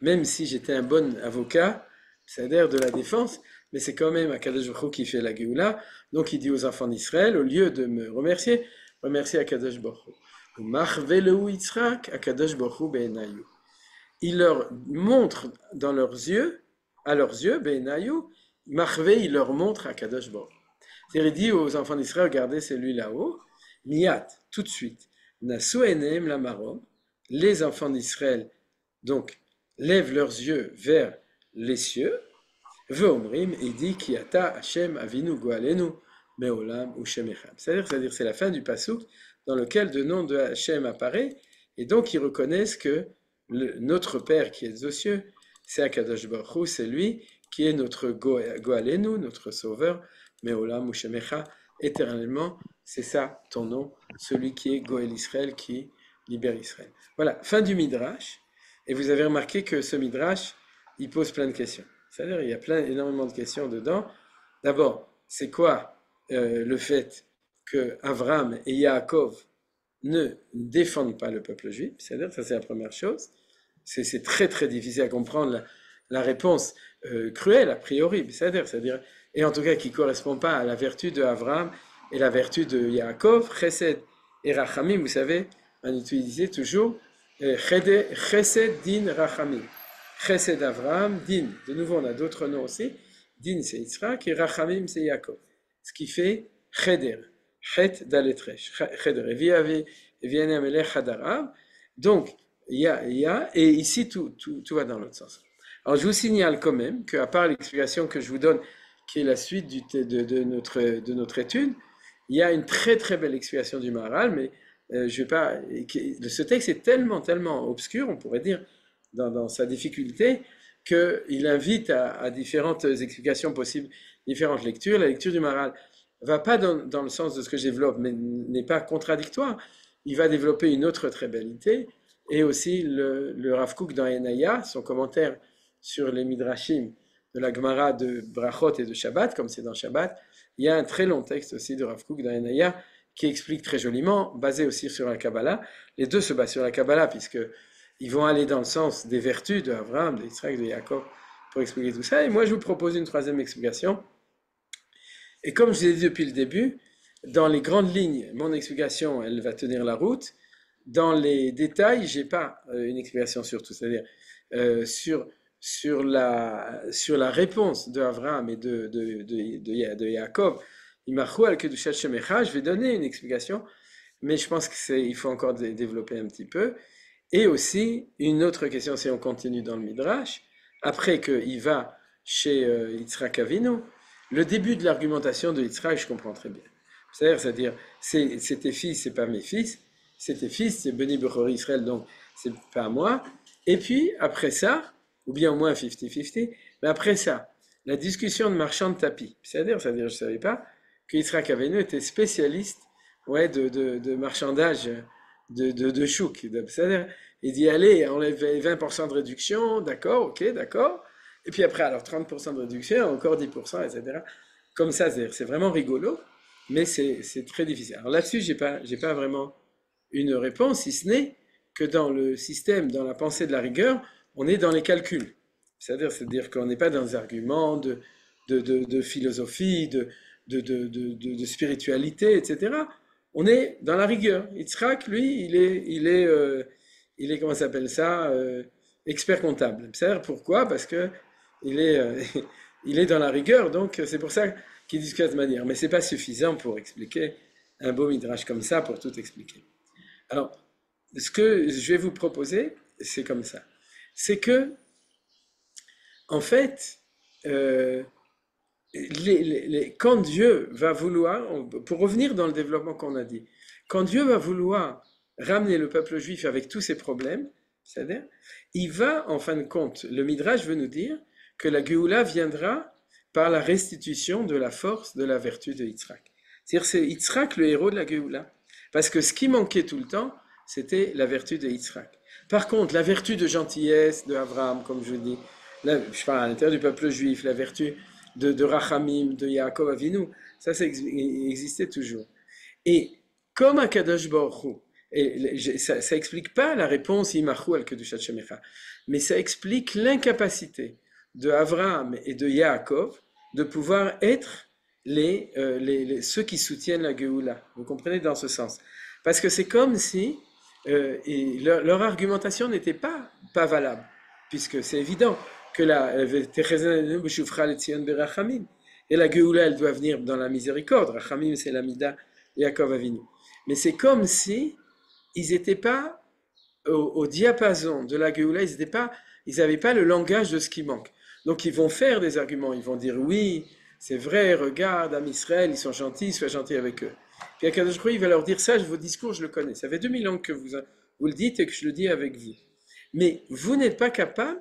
Même si j'étais un bon avocat, c'est-à-dire de la défense, mais c'est quand même Akadosh Baruch Hu qui fait la Géoula. Donc il dit aux enfants d'Israël, au lieu de me remercier Akadosh Baruch Hu. Marveleu Yitzhak, Akadosh Baruch Hu be'enayu. Il leur montre dans leurs yeux, à leurs yeux, be'enayu, Marvé, il leur montre Akadosh Baruch Hu. C'est-à-dire, il dit aux enfants d'Israël, regardez, c'est lui là-haut, Miyat, tout de suite. Nasu enem la marom, les enfants d'Israël, donc, lèvent leurs yeux vers les cieux, Ve'omrim, il dit Kiata Hashem Avinu Goalenu Meolam Ushemecham. C'est-à-dire, c'est la fin du pasouk dans lequel le nom de Hashem apparaît, et donc ils reconnaissent que notre Père qui est aux cieux, c'est Akadosh Baruch Hu, c'est lui qui est notre Goalenu, notre Sauveur, Meolam Ushemecha, éternellement, c'est ça ton nom, celui qui est Goël Israël, qui libère Israël. Voilà, fin du Midrash, et vous avez remarqué que ce Midrash, il pose plein de questions. C'est-à-dire, il y a énormément de questions dedans. D'abord, c'est quoi le fait que Avram et Yaakov ne défendent pas le peuple juif? C'est-à-dire, ça c'est la première chose. C'est très très difficile à comprendre la réponse cruelle a priori. C'est-à-dire, et en tout cas qui ne correspond pas à la vertu de Avram et la vertu de Yaakov, Chesed et Rachamim. Vous savez, on utilisait toujours Chesed din Rachamim. Chesed Avram, Din. De nouveau, on a d'autres noms aussi. Din, c'est Yitzhak, et Rachamim, c'est Yaakov. Ce qui fait Cheder. Chet d'aletresh. Cheder. Et vient Amelech Hadarav. Donc, il y a, et ici, tout va dans l'autre sens. Alors, je vous signale quand même qu'à part l'explication que je vous donne, qui est la suite de notre étude, il y a une très très belle explication du Maharal, mais je vais pas. Ce texte est tellement, tellement obscur, on pourrait dire, dans sa difficulté, qu'il invite à différentes explications possibles, différentes lectures. La lecture du Maharal va pas dans le sens de ce que je développe, mais n'est pas contradictoire. Il va développer une autre très belle idée, et aussi le Rav Kook dans Enaya, son commentaire sur les Midrashim de la Gemara de Brachot et de Shabbat, comme c'est dans Shabbat. Il y a un très long texte aussi de Rav Kook dans Enaya qui explique très joliment, basé aussi sur la Kabbalah. Les deux se basent sur la Kabbalah, puisqu'ils vont aller dans le sens des vertus de Abraham, de Yitzhak, de Yaakov, pour expliquer tout ça. Et moi, je vous propose une troisième explication. Et comme je l'ai dit depuis le début, dans les grandes lignes, mon explication, elle va tenir la route. Dans les détails, j'ai pas une explication sur tout, c'est-à-dire sur la réponse de Abraham et de Yaakov, je vais donner une explication, mais je pense qu'il faut encore développer un petit peu. Et aussi, une autre question, si on continue dans le Midrash, après qu'il va chez Yitzhak Avinu, le début de l'argumentation de Yitzhak, je comprends très bien. C'est-à-dire, c'est tes fils, c'est pas mes fils, c'est tes fils, c'est Beni Bechori Israël, donc c'est pas moi. Et puis, après ça, ou bien au moins 50-50, mais après ça, la discussion de marchand de tapis. C'est-à-dire, je ne savais pas que Yitzhak Avinu était spécialiste de marchandage de chouk. C'est-à-dire, il dit, allez, enlève 20% de réduction, d'accord, ok, d'accord. Et puis après, alors 30% de réduction, encore 10%, etc. Comme ça, c'est vraiment rigolo, mais c'est très difficile. Alors là-dessus, j'ai pas vraiment une réponse, si ce n'est que dans le système, dans la pensée de la rigueur, on est dans les calculs. C'est-à-dire qu'on n'est pas dans des arguments de philosophie, de spiritualité, etc. On est dans la rigueur. Yitzhak, lui, il est comment ça s'appelle ça, expert comptable. C'est-à-dire pourquoi? Parce que il est dans la rigueur, donc c'est pour ça qu'il discute de cette manière. Mais c'est pas suffisant pour expliquer un beau midrash comme ça, pour tout expliquer. Alors, ce que je vais vous proposer, c'est comme ça. C'est que, en fait, quand Dieu va vouloir, pour revenir dans le développement qu'on a dit, quand Dieu va vouloir ramener le peuple juif avec tous ses problèmes, c'est-à-dire, il va, en fin de compte, le Midrash veut nous dire que la Géoula viendra par la restitution de la force, de la vertu de Yitzhak. C'est-à-dire, c'est Yitzhak le héros de la Géoula. Parce que ce qui manquait tout le temps, c'était la vertu de Yitzhak. Par contre, la vertu de gentillesse de Abraham, comme je vous dis, je parle à l'intérieur du peuple juif, la vertu de Rachamim, de Yaakov Avinu, ça existait toujours. Et comme à Kadosh Baruch Hu, et ça explique pas la réponse Imachu al Kedushat Shemecha, mais ça explique l'incapacité de Abraham et de Yaakov de pouvoir être ceux qui soutiennent la Géoula. Vous comprenez dans ce sens? Parce que c'est comme si leur argumentation n'était pas valable, puisque c'est évident que et la Géoula, elle doit venir dans la miséricorde. Rachamim, c'est la Mida Yaakov Avinu. Mais c'est comme si ils n'étaient pas au diapason de la Géoula, ils n'avaient pas le langage de ce qui manque. Donc ils vont faire des arguments, ils vont dire oui, c'est vrai, regarde, Am Israël, ils sont gentils, sois gentil avec eux. Puis Akadosh Baruch Hu, il va leur dire ça, vos discours, je le connais. Ça fait 2000 ans que vous le dites et que je le dis avec vous. Mais vous n'êtes pas capable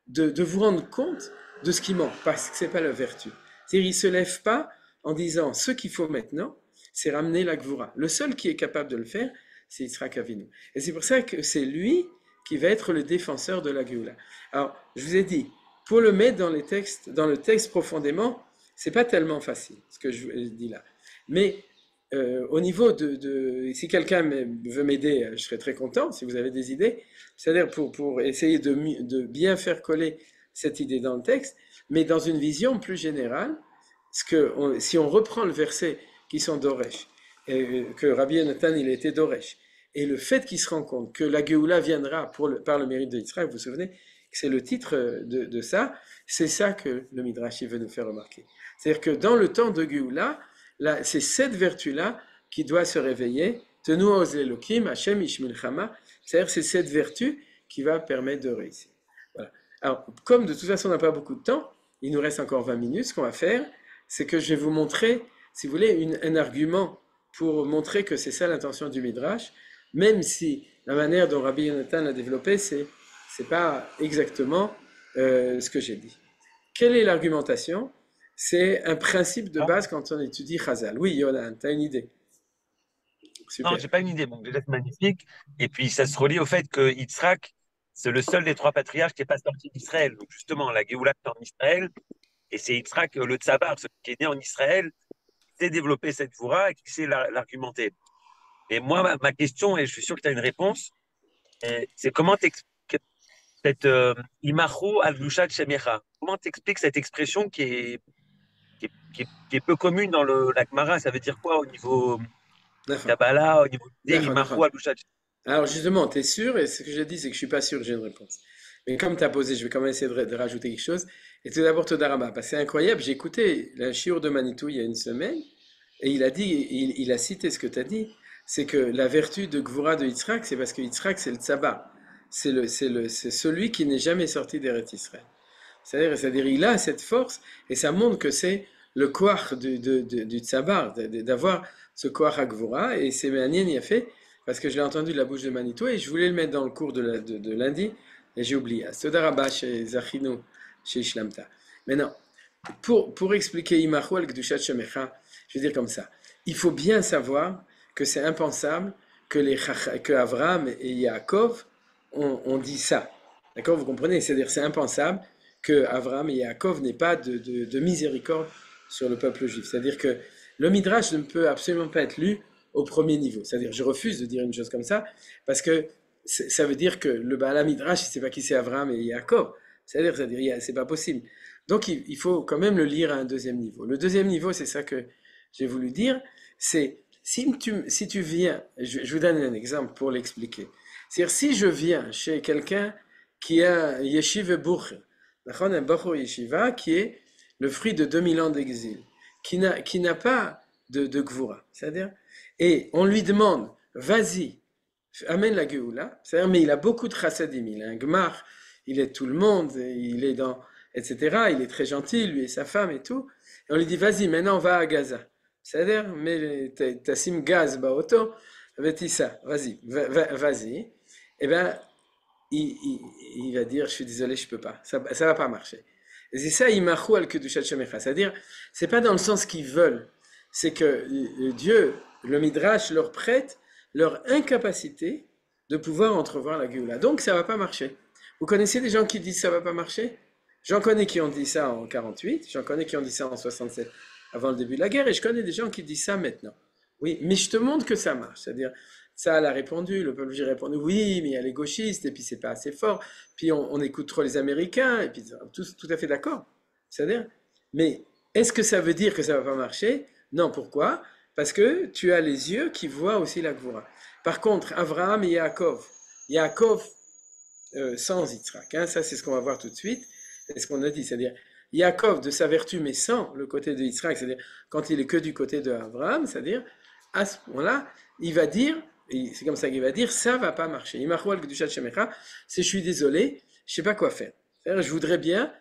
de vous rendre compte de ce qui manque, parce que ce n'est pas la vertu. C'est-à-dire, il ne se lève pas en disant, ce qu'il faut maintenant, c'est ramener la Gvura. Le seul qui est capable de le faire, c'est Yitzhak Avinu. Et c'est pour ça que c'est lui qui va être le défenseur de la Géoula. Alors, je vous ai dit, pour le mettre dans le texte profondément, c'est pas tellement facile, ce que je dis là. Mais au niveau si quelqu'un veut m'aider, je serais très content, si vous avez des idées, c'est-à-dire pour essayer de bien faire coller cette idée dans le texte, mais dans une vision plus générale, si on reprend le verset qui sont d'Oresh, et que Rabbi Yonatan, il a été d'Oresh, et le fait qu'il se rend compte que la Géoula viendra par le mérite de Yitzhak, vous vous souvenez, c'est le titre de ça, c'est ça que le Midrash veut nous faire remarquer. C'est-à-dire que dans le temps de Géoula, c'est cette vertu-là qui doit se réveiller, Tenu oz Elokim, Hashem Ishmilchama, c'est-à-dire c'est cette vertu qui va permettre de réussir. Voilà. Alors, comme de toute façon on n'a pas beaucoup de temps, il nous reste encore 20 minutes, ce qu'on va faire, c'est que je vais vous montrer, si vous voulez, un argument pour montrer que c'est ça l'intention du Midrash, même si la manière dont Rabbi Yonatan l'a développé, c'est pas exactement ce que j'ai dit. Quelle est l'argumentation? C'est un principe de Non, base quand on étudie Chazal. Oui, Yonan, tu as une idée. non, Super. j'ai pas une idée. Bon, déjà, c'est magnifique. Et puis, ça se relie au fait que Yitzhak, c'est le seul des trois patriarches qui n'est pas sorti d'Israël. Donc, justement, la Géoula est en Israël. Et c'est Yitzhak, le Tsabar, celui qui est né en Israël, qui sait développer cette voura et qui sait l'argumenter. Et moi, ma question, et je suis sûr que tu as une réponse, c'est comment t'expliques cette Imachu al-Gdushat Shemecha? Comment t'expliques cette expression qui est peu commune dans la Gemara? Ça veut dire quoi au niveau D'accord. Kabbalah, au niveau d'idée, D'accord, Imachu d'accord. al-Gdushat? Alors justement, tu es sûr, et ce que j'ai dit, c'est que je suis pas sûr que j'ai une réponse. Mais comme tu as posé, je vais quand même essayer de rajouter quelque chose. Et tout d'abord, Todarama, parce que c'est incroyable, j'ai écouté la shiur de Manitou il y a une semaine, et il a dit, il a cité ce que tu as dit, c'est que la vertu de Gvura de Yitzhak, c'est parce que Yitzhak, c'est le Tzaba. C'est celui qui n'est jamais sorti d'Eretz Israël. C'est-à-dire, il a cette force, et ça montre que c'est le koach du Tzabar, d'avoir ce koach à Gvura, et c'est Ménien y a fait, parce que je l'ai entendu de la bouche de Manitou, et je voulais le mettre dans le cours de lundi, et j'ai oublié. Sodarabah chez Zachino, chez Ishlamta. Maintenant, pour expliquer Imachu al Gdushat Shemecha, je vais dire comme ça. Il faut bien savoir que c'est impensable que Avraham et Yaakov ont dit ça. D'accord, vous comprenez? C'est-à-dire c'est impensable que Avraham et Yaakov n'aient pas de miséricorde sur le peuple juif. C'est-à-dire que le Midrash ne peut absolument pas être lu au premier niveau. C'est-à-dire je refuse de dire une chose comme ça parce que ça veut dire que le Baal Midrash, il ne sait pas qui c'est Avraham et Yaakov. C'est-à-dire c'est pas possible. Donc il faut quand même le lire à un deuxième niveau. Le deuxième niveau, c'est ça que j'ai voulu dire, c'est si tu viens, je vous donne un exemple pour l'expliquer. C'est-à-dire si je viens chez quelqu'un qui a yeshiva bourg, un bachur yeshiva qui est le fruit de 2000 ans d'exil, qui n'a pas de gvura, c'est-à-dire, et on lui demande, vas-y, amène la Géoula, c'est-à-dire, mais il a beaucoup de chassadim, il a un gmar, il est tout le monde, il est dans, etc., il est très gentil, lui et sa femme et tout, et on lui dit, vas-y, maintenant on va à Gaza, c'est-à-dire, mais tassim gaz baoto, ça, vas-y, vas-y, et bien, il va dire, je suis désolé, je peux pas, ça va pas marcher. Et c'est ça, Imachu al Kedushat Shemecha, c'est-à-dire, c'est pas dans le sens qu'ils veulent, c'est que Dieu, le Midrash leur prête leur incapacité de pouvoir entrevoir la Géoula. Donc ça va pas marcher. Vous connaissez des gens qui disent ça va pas marcher? J'en connais qui ont dit ça en 48, j'en connais qui ont dit ça en 67 avant le début de la guerre, et je connais des gens qui disent ça maintenant. Oui, mais je te montre que ça marche. C'est-à-dire, ça, elle a répondu, le peuple juif a répondu, oui, mais il y a les gauchistes, et puis c'est pas assez fort, puis on écoute trop les Américains, et puis tout à fait d'accord. C'est-à-dire, mais est-ce que ça veut dire que ça va pas marcher? Non, pourquoi? Parce que tu as les yeux qui voient aussi la Gvura. Par contre, Avraham et Yaakov sans Yitzhak, hein, ça c'est ce qu'on va voir tout de suite, c'est ce qu'on a dit, c'est-à-dire Yaakov de sa vertu mais sans le côté de Yitzhak, c'est-à-dire quand il est que du côté de Avraham, c'est-à-dire à ce moment-là, il va dire, et c'est comme ça qu'il va dire, ça va pas marcher. Imachu al Kedushat Shemecha, c'est je suis désolé, je sais pas quoi faire. C'est-à-dire, je voudrais bien,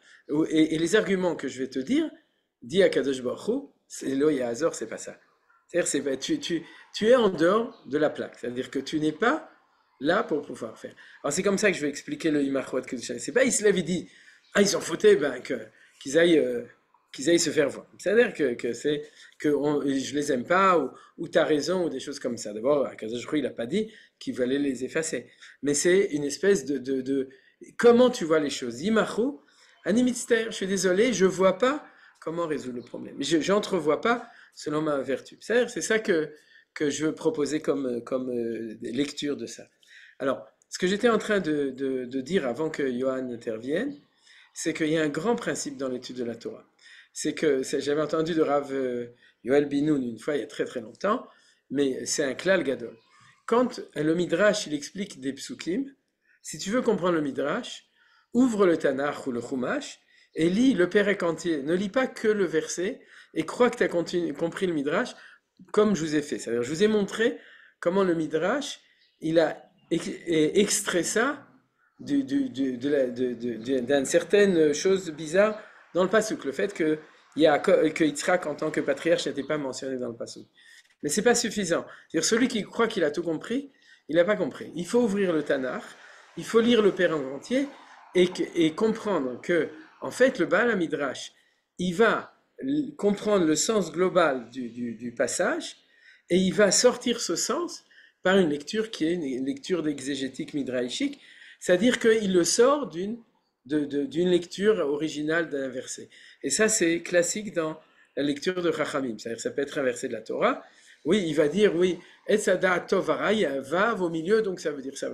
et les arguments que je vais te dire, dit à Kadosh Baruch Hu, c'est lo Yahazor, c'est pas ça. C'est-à-dire, tu es en dehors de la plaque. C'est-à-dire que tu n'es pas là pour pouvoir faire. Alors, c'est comme ça que je vais expliquer le Imachot Kedusha. C'est pas, il se lève, il dit, ah, ils s'en foutaient, ben, qu'ils aillent se faire voir. C'est-à-dire que je les aime pas, ou tu as raison, ou des choses comme ça. D'abord, Akadosh Baruch Hu, il n'a pas dit qu'il fallait les effacer. Mais c'est une espèce de comment tu vois les choses. Imachot, Animitster, je suis désolé, je vois pas comment résoudre le problème. Je n'entrevois pas selon ma vertu. C'est ça que je veux proposer comme lecture de ça. Alors, ce que j'étais en train de dire avant que Johan intervienne, c'est qu'il y a un grand principe dans l'étude de la Torah. C'est que, j'avais entendu de Rav Yoel Binoun une fois, il y a très très longtemps, mais c'est un klal gadol. Quand le Midrash, il explique des psukim, si tu veux comprendre le Midrash, ouvre le Tanakh ou le Chumash, et lis le Pérec entier. Ne lis pas que le verset, et crois que tu as compris le Midrash, comme je vous ai fait. C'est-à-dire, je vous ai montré comment le Midrash, il a extrait ça d'une certaine chose bizarre dans le Passouk. Le fait que Yitzhak en tant que patriarche n'était pas mentionné dans le Passouk. Mais c'est pas suffisant. C'est-à-dire celui qui croit qu'il a tout compris, il n'a pas compris. Il faut ouvrir le Tanakh, il faut lire le Père en entier et comprendre que, en fait, le Baal HaMidrash, il va comprendre le sens global du passage et il va sortir ce sens par une lecture qui est une lecture d'exégétique midrashique, c'est-à-dire qu'il le sort d'une lecture originale d'un verset. Et ça, c'est classique dans la lecture de Chachamim, c'est-à-dire ça peut être un verset de la Torah. Oui, il va dire, oui, Etzada Tovara, il y a un vav au milieu, donc ça veut dire ça,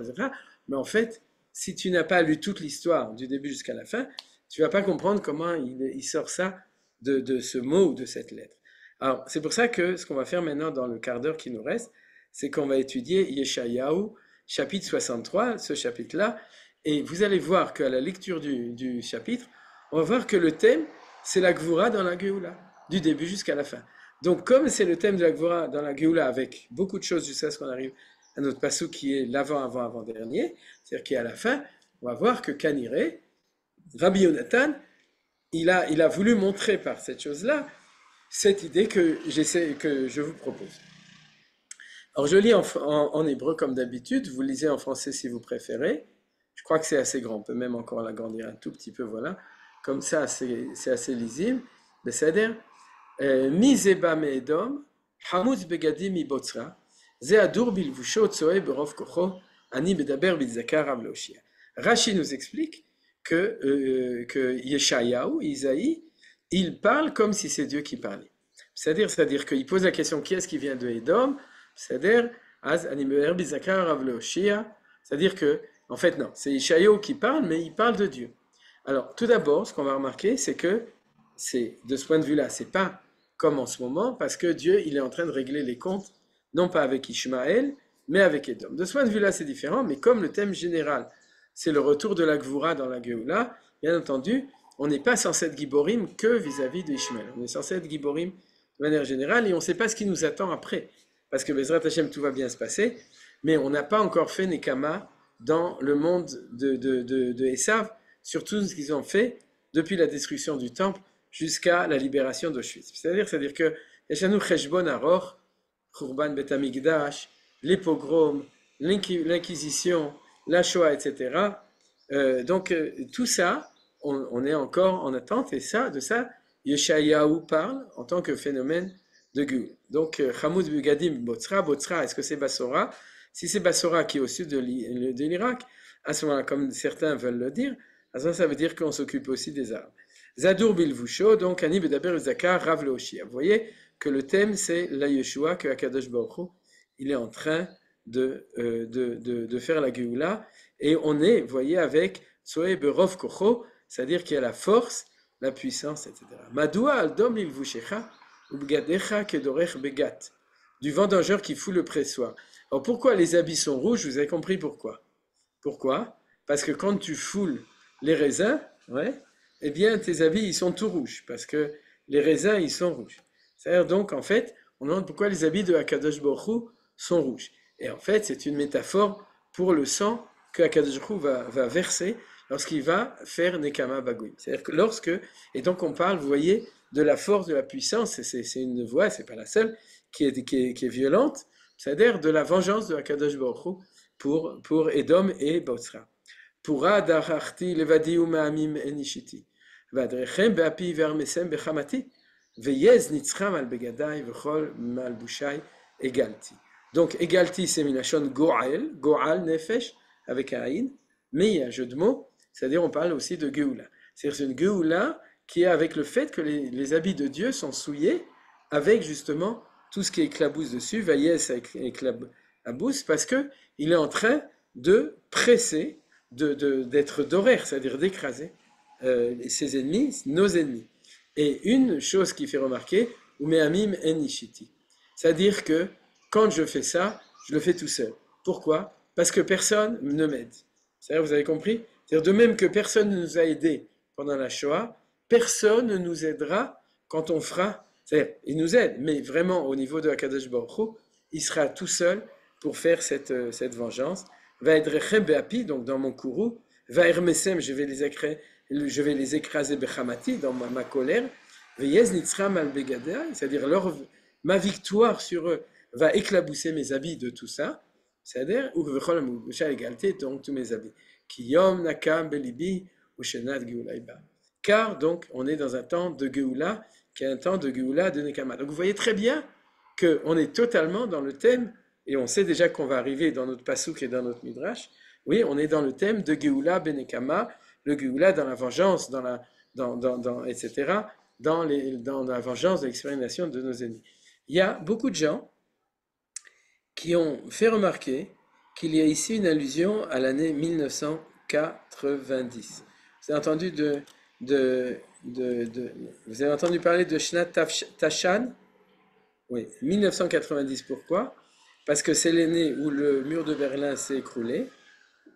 mais en fait, si tu n'as pas lu toute l'histoire du début jusqu'à la fin, tu ne vas pas comprendre comment il sort ça de ce mot ou de cette lettre. Alors, c'est pour ça que ce qu'on va faire maintenant dans le quart d'heure qui nous reste, c'est qu'on va étudier Yeshayahu, chapitre 63, ce chapitre-là, et vous allez voir qu'à la lecture du chapitre, on va voir que le thème, c'est la Gvura dans la Géoula, du début jusqu'à la fin. Donc, comme c'est le thème de la Gvura dans la Géoula, avec beaucoup de choses jusqu'à ce qu'on arrive à notre passou qui est l'avant-avant-avant-dernier, c'est-à-dire qui est à la fin, on va voir que Kaniré, Rabbi Yonatan, il a voulu montrer par cette chose-là cette idée que je vous propose. Alors je lis en hébreu comme d'habitude, vous lisez en français si vous préférez. Je crois que c'est assez grand, on peut même encore l'agrandir un tout petit peu, voilà. Comme ça, c'est assez lisible. C'est-à-dire, Mi zeba me'edom, hamuz begadi mi botzra, ze adur bilvusho tsoe berov kocho, ani bedaber bitzakar rav leoshia. Rashi nous explique que Yeshayahu, Isaïe, il parle comme si c'est Dieu qui parlait. C'est-à-dire qu'il pose la question qui est-ce qui vient de Édom, c'est-à-dire c'est-à-dire que, en fait non, c'est Yeshayahu qui parle, mais il parle de Dieu. Alors tout d'abord, ce qu'on va remarquer, c'est que de ce point de vue-là, c'est pas comme en ce moment, parce que Dieu, il est en train de régler les comptes, non pas avec Ishmaël, mais avec Édom. De ce point de vue-là, c'est différent, mais comme le thème général, c'est le retour de la Gvura dans la Géoula, bien entendu, on n'est pas censé être Giborim que vis-à-vis de Ishmaël. On est censé être Giborim de manière générale et on ne sait pas ce qui nous attend après. Parce que Bezrat Hashem, tout va bien se passer, mais on n'a pas encore fait Nekama dans le monde de Esav, sur tout ce qu'ils ont fait depuis la destruction du temple jusqu'à la libération d'Auschwitz. C'est-à-dire que Yeshanu Cheshbon Aroch, Khurban Bet Hamikdash, les pogroms, l'inquisition, la Shoah, etc. Donc tout ça, on est encore en attente, et de ça, Yeshayahu parle en tant que phénomène de Gul. Donc, Hamoud Bugadim Botzra, est-ce que c'est Bassora? Si c'est Bassora qui est au sud de l'Irak, à ce moment-là, comme certains veulent le dire, à ce moment-là, ça veut dire qu'on s'occupe aussi des Arabes. Zadur Bilvusho, donc Ani Bedaber Zakar, Rav Leoshia. Vous voyez que le thème, c'est la Yeshua, que Akadosh Baruch Hu, il est en train de faire la Géoula, et on est, vous voyez, avec Tsoe Berov Kocho, c'est-à-dire qu'il y a la force, la puissance, etc. Madoua aldom lilvushecha ubgadecha kedorech begat, du vendangeur qui fout le pressoir. Alors pourquoi les habits sont rouges? Vous avez compris pourquoi? Pourquoi? Parce que quand tu foules les raisins, ouais, eh bien tes habits ils sont tout rouges, parce que les raisins ils sont rouges. C'est-à-dire donc en fait, on demande pourquoi les habits de Akadosh Baruch Hu sont rouges. Et en fait, c'est une métaphore pour le sang que Akadosh Baruch Hu va verser lorsqu'il va faire Nekama Bagoui. C'est-à-dire que et donc on parle, vous voyez, de la force, de la puissance, c'est une voix, c'est pas la seule, qui est violente, c'est-à-dire de la vengeance de Akadosh Baruch Hu pour Edom et Botzra. Pura darachti levadi u'ma'amim enishiti, vadrechem be'api vermesem bechamati, veyez nitzcham al begadai v'chol malbushai egalti. Donc, Egalti, c'est Minachon Go'al Nefesh, avec un Aïn, mais il y a un jeu de mots, c'est-à-dire on parle aussi de Géoula. C'est-à-dire une Géoula qui est avec le fait que les habits de Dieu sont souillés avec justement tout ce qui est éclabousse dessus, Vaïes avec éclabousse, parce qu'il est en train de presser, d'être d'horaire, c'est-à-dire d'écraser ses ennemis, nos ennemis. Et une chose qui fait remarquer, Umeamim enishiti, c'est-à-dire que quand je fais ça, je le fais tout seul. Pourquoi? Parce que personne ne m'aide. C'est-à-dire, vous avez compris? C'est-à-dire, de même que personne ne nous a aidés pendant la Shoah, personne ne nous aidera quand on fera. C'est-à-dire, il nous aide, mais vraiment au niveau de Akadosh Baruch Hu, il sera tout seul pour faire cette vengeance. Va être be'api, donc dans mon kourou, Va Hermesem, je vais les écraser bechamati dans ma colère. Veyez nitzram al begadea, c'est-à-dire ma victoire sur eux va éclabousser mes habits de tout ça. C'est-à-dire, ou vechol mubusha égalité, donc tous mes habits. Kiyom nakam belibi ou shenat geulaïba. Car donc, on est dans un temps de Géoula, qui est un temps de Géoula de Nekama. Donc vous voyez très bien qu'on est totalement dans le thème, et on sait déjà qu'on va arriver dans notre Passouk et dans notre Midrash. Oui, on est dans le thème de Géoula Benekama, le Géoula dans la vengeance, etc., dans la vengeance de l'expérimentation de nos ennemis. Il y a beaucoup de gens qui ont fait remarquer qu'il y a ici une allusion à l'année 1990. Vous avez entendu vous avez entendu parler de Shnat Tashan? Oui, 1990. Pourquoi? Parce que c'est l'année où le mur de Berlin s'est écroulé.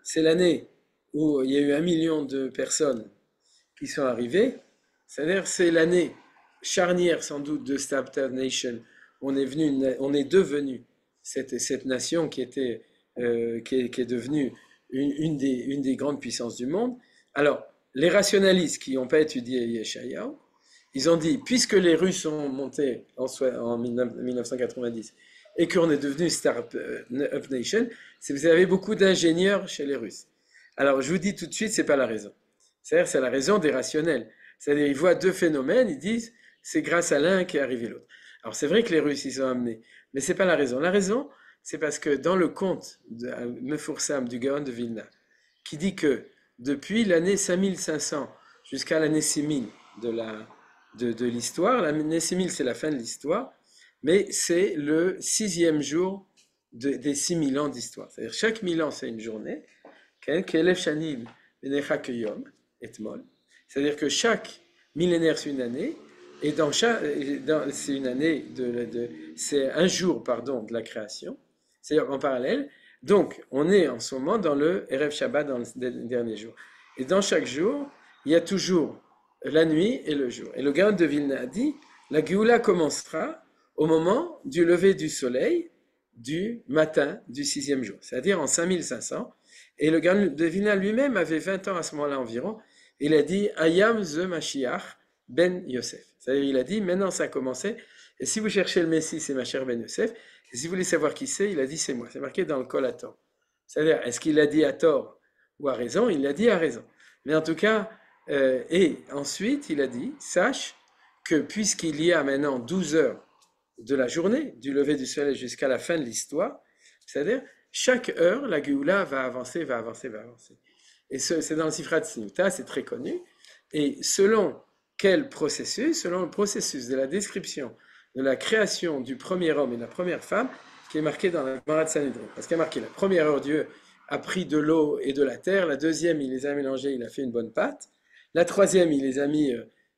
C'est l'année où il y a eu 1 million de personnes qui sont arrivées. C'est-à-dire c'est l'année charnière sans doute de Start-up Nation. On est devenu cette nation qui est devenue une des grandes puissances du monde. Alors, les rationalistes qui n'ont pas étudié Yeshayahu, ils ont dit, puisque les Russes sont montés en 1990 et qu'on est devenu Start-up Nation, vous avez beaucoup d'ingénieurs chez les Russes. Alors, je vous dis tout de suite, c'est pas la raison. C'est-à-dire, c'est la raison des rationnels. C'est-à-dire, ils voient deux phénomènes, ils disent, c'est grâce à l'un qu'est arrivé l'autre. Alors, c'est vrai que les Russes, ils sont amenés, mais c'est pas la raison. La raison, c'est parce que dans le conte de Mefursam du Gaon de Vilna, qui dit que depuis l'année 5500 jusqu'à l'année 6000 de l'histoire, l'année 6000 c'est la fin de l'histoire, mais c'est le 6e jour des 6000 ans d'histoire. C'est-à-dire chaque 1000 ans c'est une journée, c'est-à-dire que chaque millénaire c'est une année, et c'est une année c'est un jour de la création, c'est-à-dire en parallèle. Donc, on est en ce moment dans le Erev Shabbat, dans le dernier jour. Et dans chaque jour, il y a toujours la nuit et le jour. Et le Gaon de Vilna a dit, la Géoula commencera au moment du lever du soleil du matin du 6e jour, c'est-à-dire en 5500. Et le Gaon de Vilna lui-même avait 20 ans à ce moment-là environ. Il a dit, Ayam ze Mashiach ben Yosef. C'est-à-dire, il a dit, maintenant ça a commencé. Et si vous cherchez le Messie, c'est Mashiach ben Yosef. Et si vous voulez savoir qui c'est, il a dit c'est moi. C'est marqué dans le Kol à tort. C'est-à-dire, est-ce qu'il l'a dit à tort ou à raison? Il l'a dit à raison. Mais en tout cas, et ensuite, il a dit, sache que puisqu'il y a maintenant 12 heures de la journée, du lever du soleil jusqu'à la fin de l'histoire, c'est-à-dire, chaque heure, la Géoula va avancer. Et c'est dans le Sifrat Tzniuta, c'est très connu. Et selon quel processus? Selon le processus de la description de la création du premier homme et de la première femme, qui est marqué dans la Gemara de Sanhedrin. Parce qu'il y a marqué, la première heure, Dieu a pris de l'eau et de la terre. La deuxième, il les a mélangés, il a fait une bonne pâte. La troisième, il les a mis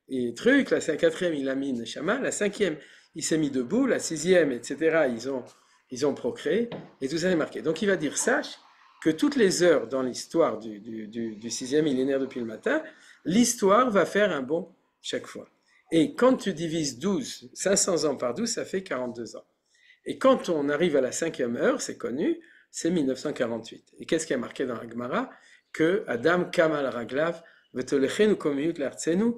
et trucs. La quatrième, il a mis une neshama. La cinquième, il s'est mis debout. La sixième, etc., ils ont procréé. Et tout ça est marqué. Donc il va dire, sache que toutes les heures dans l'histoire du 6e millénaire depuis le matin, l'histoire va faire un bond chaque fois. Et quand tu divises 500 ans par 12, ça fait 42 ans. Et quand on arrive à la 5e heure, c'est connu, c'est 1948. Et qu'est-ce qui est marqué dans la Gemara? Que Adam Kamal Raglav, Vetolechenu Komiyut Lartzenu,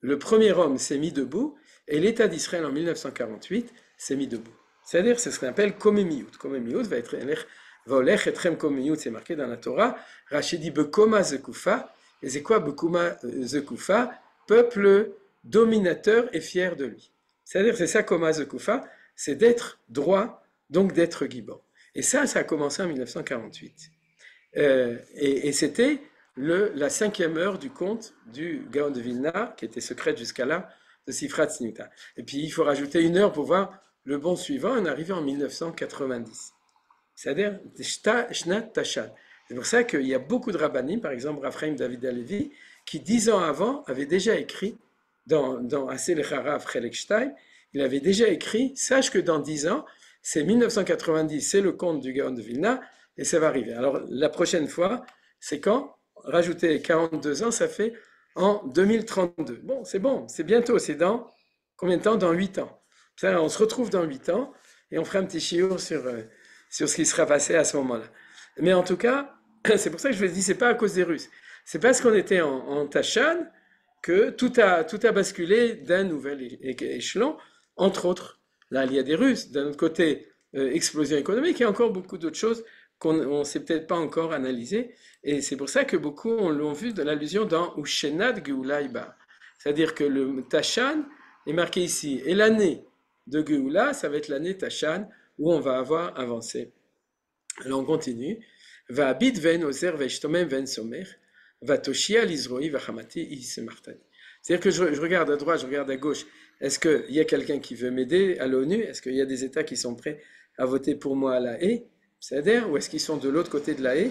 le premier homme s'est mis debout, et l'État d'Israël en 1948 s'est mis debout. C'est-à-dire, c'est ce qu'on appelle Komimiyut. Komimiyut va être Vaolech etrem Komimiyut, c'est marqué dans la Torah. Rachid dit Bekoma Zekufa, et c'est quoi Bekoma Zekufa? Peuple dominateur et fier de lui. C'est-à-dire, c'est ça Koma Zekufa, c'est d'être droit, donc d'être Gibbon. Et ça a commencé en 1948. Et c'était la 5e heure du conte du Gaon de Vilna, qui était secrète jusqu'à là, de Sifrat Tzniuta. Et puis, il faut rajouter 1 heure pour voir le bon suivant, on est arrivé en 1990. C'est-à-dire, Shnat Tashan. C'est pour ça qu'il y a beaucoup de rabbanim, par exemple Raphaïm David Alevi, qui 10 ans avant avait déjà écrit dans Aseh Lecharav Chelek-Shtayim, il avait déjà écrit, sache que dans 10 ans, c'est 1990, c'est le conte du Gaon de Vilna, et ça va arriver. Alors la prochaine fois, c'est quand? Rajouter 42 ans, ça fait en 2032. Bon, c'est bientôt, c'est dans combien de temps? Dans 8 ans. Ça, on se retrouve dans 8 ans, et on fera un petit chiour sur ce qui sera passé à ce moment-là. Mais en tout cas, C'est pour ça que je vous dis, c'est pas à cause des Russes. C'est parce qu'on était en Tachan que tout a basculé d'un nouvel échelon, entre autres. Là, il y a des Russes. D'un autre côté, explosion économique, il y a encore beaucoup d'autres choses qu'on ne sait peut-être pas encore analyser. Et c'est pour ça que beaucoup l'ont vu de l'allusion dans Ushenad Geoula Iba. C'est-à-dire que le Tachan est marqué ici. Et l'année de Geoula, ça va être l'année Tachan où on va avoir avancé. Alors on continue. Va abit ven ozer veishtomem ven somer, va toshia lizroi vachamati isemartani. C'est-à-dire que je regarde à droite, je regarde à gauche. Est-ce qu'il y a quelqu'un qui veut m'aider à l'ONU? Est-ce qu'il y a des États qui sont prêts à voter pour moi à la haie? C'est-à-dire, ou est-ce qu'ils sont de l'autre côté de la haie?